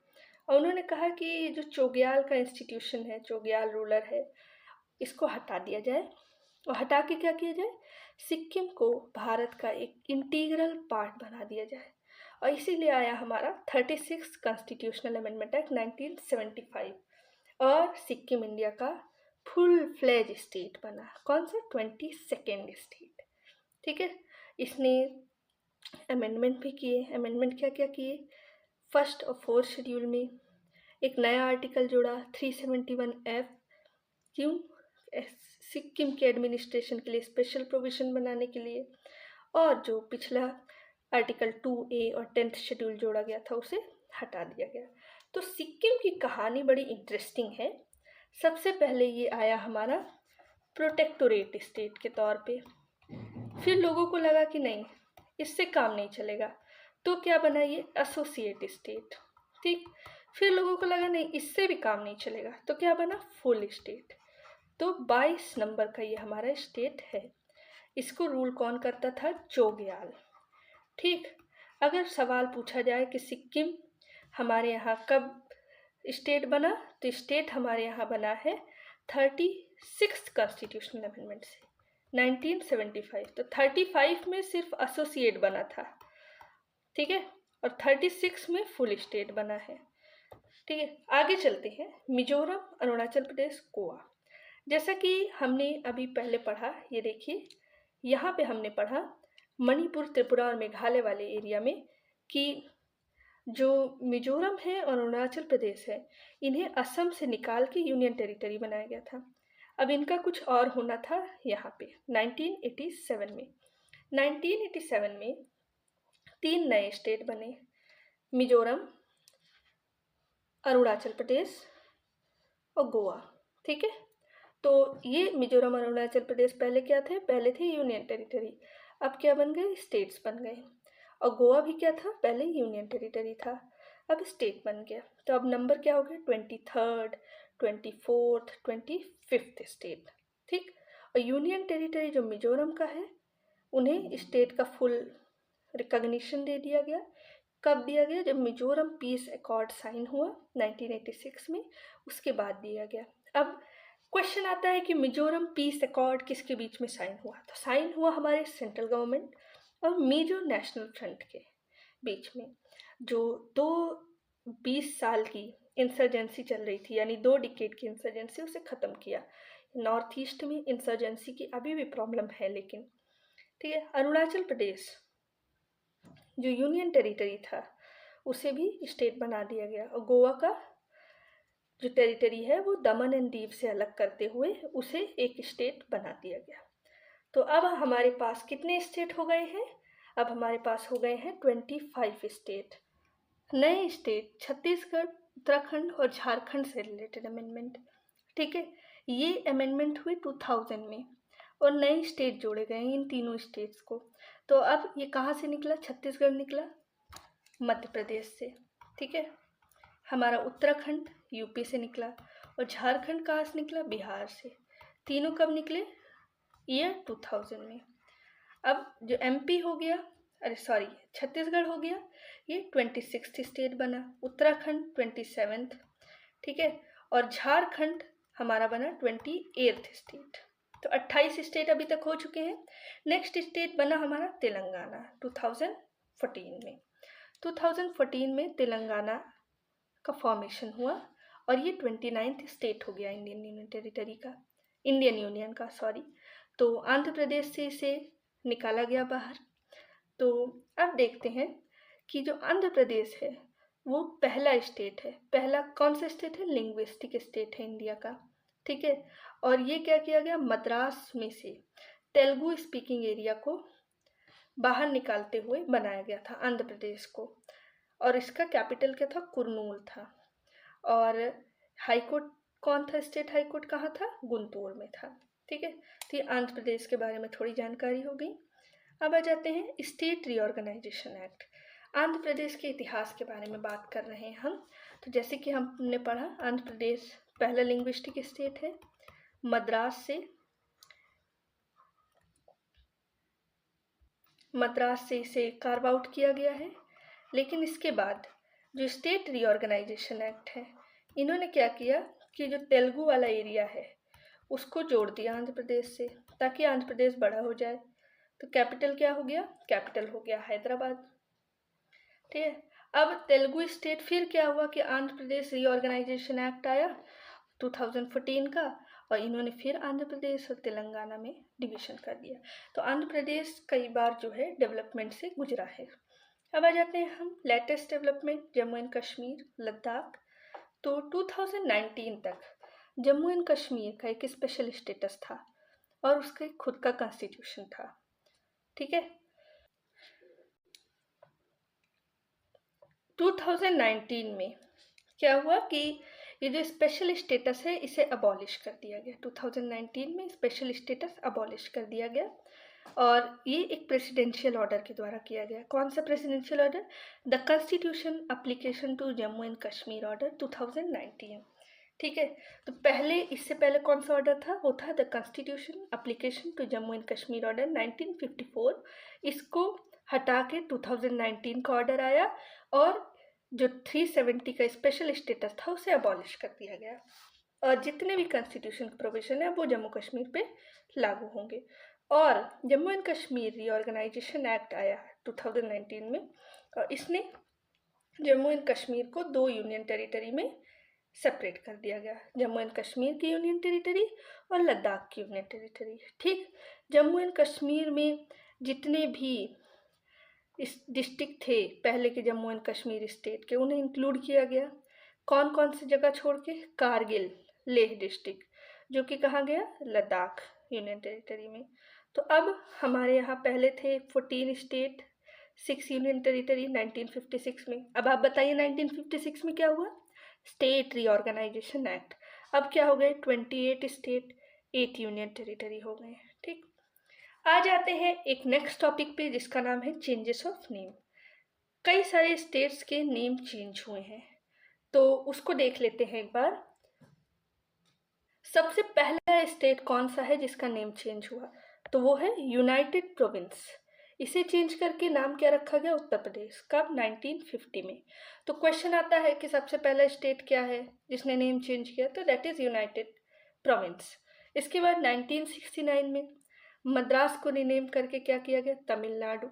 और उन्होंने कहा कि जो चोग्याल का इंस्टीट्यूशन है, चोग्याल रूलर है, इसको हटा दिया जाए। और हटा के क्या किया जाए? सिक्किम को भारत का एक इंटीग्रल पार्ट बना दिया जाए। और इसीलिए आया हमारा 36 कॉन्स्टिट्यूशनल अमेंडमेंट एक्ट 1975, और सिक्किम इंडिया का फुल फ्लेज स्टेट बना। कौन सा? 22nd state. ठीक है, इसने अमेंडमेंट भी किए। अमेंडमेंट क्या क्या किए? फर्स्ट और फोर्थ शेड्यूल में एक नया आर्टिकल जोड़ा 371F। क्यों? सिक्किम के एडमिनिस्ट्रेशन के लिए स्पेशल प्रोविज़न बनाने के लिए, और जो पिछला आर्टिकल 2A और 10th शेड्यूल जोड़ा गया था उसे हटा दिया गया। तो सिक्किम की कहानी बड़ी इंटरेस्टिंग है। सबसे पहले ये आया हमारा प्रोटेक्टोरेट स्टेट के तौर पे, फिर लोगों को लगा कि नहीं इससे काम नहीं चलेगा, तो क्या बना ये एसोसिएट स्टेट। ठीक, फिर लोगों को लगा नहीं इससे भी काम नहीं चलेगा, तो क्या बना फुल स्टेट। तो 22 नंबर का ये हमारा स्टेट है। इसको रूल कौन करता था? जोग्याल। ठीक, अगर सवाल पूछा जाए कि सिक्किम हमारे यहाँ कब स्टेट बना, तो स्टेट हमारे यहाँ बना है 36 कॉन्स्टिट्यूशनल अमेंडमेंट से 1975। तो 35 में सिर्फ एसोसिएट बना था, ठीक है, और 36 में फुल स्टेट बना है। ठीक है, आगे चलते हैं। मिजोरम, अरुणाचल प्रदेश, गोवा। जैसा कि हमने अभी पहले पढ़ा, ये देखिए यहाँ पे हमने पढ़ा मणिपुर, त्रिपुरा और मेघालय वाले एरिया में कि जो मिजोरम है और अरुणाचल प्रदेश है, इन्हें असम से निकाल के यूनियन टेरिटरी बनाया गया था। अब इनका कुछ और होना था यहाँ पे 1987 में। 1987 में 3 नए स्टेट बने, मिजोरम, अरुणाचल प्रदेश और गोवा। ठीक है, तो ये मिजोरम और अरुणाचल प्रदेश पहले क्या थे? पहले थे यूनियन टेरिटरी, अब क्या बन गए? स्टेट्स बन गए। और गोवा भी क्या था? पहले यूनियन टेरिटरी था, अब स्टेट बन गया। तो अब नंबर क्या हो गया? 23rd, 24th, 25th state. ठीक, और यूनियन टेरिटरी जो मिजोरम का है उन्हें स्टेट का फुल रिकॉग्निशन दे दिया गया। कब दिया गया? जब मिजोरम पीस अकॉर्ड साइन हुआ 1986 में, उसके बाद दिया गया। अब क्वेश्चन आता है कि मिजोरम पीस अकॉर्ड किसके बीच में साइन हुआ? तो साइन हुआ हमारे सेंट्रल गवर्नमेंट और मिजो नेशनल फ्रंट के बीच में, जो 20 साल की इंसर्जेंसी चल रही थी, यानी 2 डिकेड की इंसर्जेंसी, उसे ख़त्म किया। नॉर्थ ईस्ट में इंसर्जेंसी की अभी भी प्रॉब्लम है लेकिन। ठीक है, अरुणाचल प्रदेश जो यूनियन टेरिटरी था उसे भी स्टेट बना दिया गया, और गोवा का जो टेरिटरी है वो दमन एंड दीव से अलग करते हुए उसे एक स्टेट बना दिया गया। तो अब हमारे पास कितने स्टेट हो गए हैं? अब हमारे पास हो गए हैं 25 स्टेट। नए स्टेट छत्तीसगढ़, उत्तराखंड और झारखंड से रिलेटेड अमेंडमेंट। ठीक है, ये अमेंडमेंट हुए 2000 में और नए स्टेट जोड़े गए इन तीनों स्टेट्स को। तो अब ये कहाँ से निकला? छत्तीसगढ़ निकला मध्य प्रदेश से। ठीक है, हमारा उत्तराखंड यूपी से निकला, और झारखंड कहाँ से निकला? बिहार से। तीनों कब निकले? ईयर 2000 में। अब जो एमपी हो गया, छत्तीसगढ़ हो गया, ये 26th स्टेट बना, उत्तराखंड 27th, ठीक है, और झारखंड हमारा बना 28th स्टेट। तो 28 स्टेट अभी तक हो चुके हैं। नेक्स्ट स्टेट बना हमारा तेलंगाना 2014 में। 2014 में तेलंगाना का फॉर्मेशन हुआ और ये 29th स्टेट हो गया इंडियन यूनियन का। तो आंध्र प्रदेश से इसे निकाला गया बाहर। तो अब देखते हैं कि जो आंध्र प्रदेश है वो पहला स्टेट है। पहला कौन सा स्टेट है? लिंग्विस्टिक स्टेट है इंडिया का। ठीक है, और ये क्या किया गया? मद्रास में से तेलुगु स्पीकिंग एरिया को बाहर निकालते हुए बनाया गया था आंध्र प्रदेश को, और इसका कैपिटल क्या था? कुर्नूल था। और हाई कोर्ट कौन था? स्टेट हाई कोर्ट कहाँ था? गुंटूर में था। ठीक है, तो ये आंध्र प्रदेश के बारे में थोड़ी जानकारी हो गई। अब आ जाते हैं state reorganisation act. Andhra Pradesh के इतिहास के बारे में बात कर रहे हैं हम। तो जैसे कि हमने पढ़ा, आंध्र प्रदेश पहला लिंग्विस्टिक स्टेट है। मद्रास से इसे कार्व आउट किया गया है। लेकिन इसके बाद जो स्टेट रीऑर्गेनाइजेशन एक्ट है, इन्होंने क्या किया कि जो तेलुगु वाला एरिया है उसको जोड़ दिया आंध्र प्रदेश से, ताकि आंध्र प्रदेश बड़ा हो जाए। तो कैपिटल क्या हो गया? कैपिटल हो गया हैदराबाद। ठीक है, अब तेलुगु स्टेट फिर क्या हुआ कि आंध्र प्रदेश रीऑर्गेनाइजेशन एक्ट आया 2014 का, और इन्होंने फिर आंध्र प्रदेश और तेलंगाना में डिवीज़न कर दिया। तो आंध्र प्रदेश कई बार जो है डेवलपमेंट से गुजरा है। अब आ जाते हैं हम latest development, Jammu and Kashmir, Ladakh. तो 2019 तक जम्मू एंड कश्मीर का एक स्पेशल स्टेटस था और उसका एक खुद का कॉन्स्टिट्यूशन था। ठीक है, 2019 में क्या हुआ कि ये जो स्पेशल स्टेटस है इसे अबॉलिश कर दिया गया। 2019 में स्पेशल स्टेटस अबॉलिश कर दिया गया और ये एक प्रेसिडेंशियल ऑर्डर के द्वारा किया गया। कौन सा presidential order? The constitution application to Jammu and Kashmir order 2019। ठीक है, तो पहले, इससे पहले कौन सा ऑर्डर था? वो था the constitution application to Jammu and Kashmir order 1954। इसको हटा के 2019 का ऑर्डर आया और जो 370 का स्पेशल स्टेटस था उसे अबॉलिश कर दिया गया और जितने भी कॉन्स्टिट्यूशन के प्रोविजन है वो जम्मू कश्मीर पे लागू होंगे। और Jammu and Kashmir reorganisation act आया 2019 में और इसने जम्मू एंड कश्मीर को 2 यूनियन टेरिटरी में सेपरेट कर दिया गया, जम्मू एंड कश्मीर की यूनियन टेरिटरी और लद्दाख की यूनियन टेरिटरी। ठीक, जम्मू एंड कश्मीर में जितने भी इस डिस्ट्रिक्ट थे पहले के जम्मू एंड कश्मीर स्टेट के, उन्हें इंक्लूड किया गया। कौन कौन सी जगह छोड़ के? कारगिल, लेह डिस्ट्रिक्ट, जो कि कहाँ गया? लद्दाख यूनियन टेरिटरी में। तो अब हमारे यहाँ पहले थे 14 स्टेट, 6 यूनियन टेरिटरी 1956 में। अब आप बताइए 1956 में क्या हुआ? State reorganisation act. अब क्या हो गए? 28 स्टेट, 8 यूनियन टेरिटरी हो गए। ठीक, आ जाते हैं एक नेक्स्ट टॉपिक पे जिसका नाम है चेंजेस ऑफ नेम। कई सारे स्टेट्स के नेम चेंज हुए हैं तो उसको देख लेते हैं एक बार। सबसे पहला स्टेट कौन सा है जिसका नेम चेंज हुआ? तो वो है यूनाइटेड प्रोविंस। इसे चेंज करके नाम क्या रखा गया? उत्तर प्रदेश। कब? 1950 में। तो क्वेश्चन आता है कि सबसे पहला स्टेट क्या है जिसने नेम चेंज किया? तो दैट इज यूनाइटेड प्रोविंस। इसके बाद 1969 में मद्रास को रीनेम करके क्या किया गया? तमिलनाडु।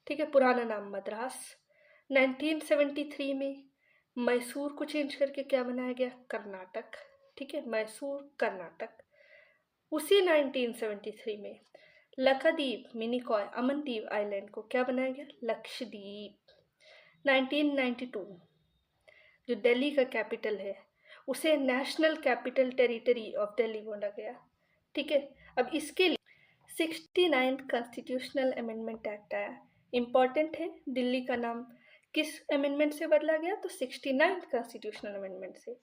ठीक है, पुराना नाम मद्रास। 1973 में मैसूर को चेंज करके क्या बनाया गया? कर्नाटक। ठीक है, मैसूर कर्नाटक। उसी 1973 में लक्षद्वीप, मिनिकॉय, अमनदीप आइलैंड को क्या बनाया गया? लक्षद्वीप। 1992 जो दिल्ली का कैपिटल है उसे national capital territory of Delhi बोला गया। ठीक है, अब इसके लिए 69 कॉन्स्टिट्यूशनल अमेंडमेंट एक्ट आया। इम्पॉर्टेंट है, दिल्ली का नाम किस अमेंडमेंट से बदला गया? तो 69 कॉन्स्टिट्यूशनल अमेंडमेंट से।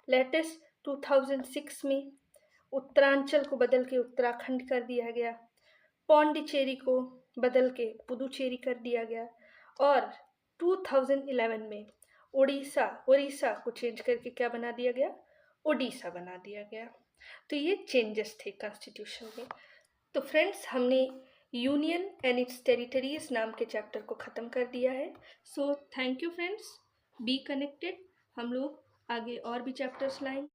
लेटेस्ट 2006 में उत्तरांचल को बदल के उत्तराखंड कर दिया गया, पौंडीचेरी को बदल के पुदुचेरी कर दिया गया और 2011 में उड़ीसा को चेंज करके क्या बना दिया गया? ओडिशा बना दिया गया। तो ये चेंजेस थे कॉन्स्टिट्यूशन में। तो फ्रेंड्स, हमने यूनियन एंड इट्स टेरिटरीज नाम के चैप्टर को ख़त्म कर दिया है। So thank you friends, be connected. हम लोग आगे और भी चैप्टर्स लाएंगे।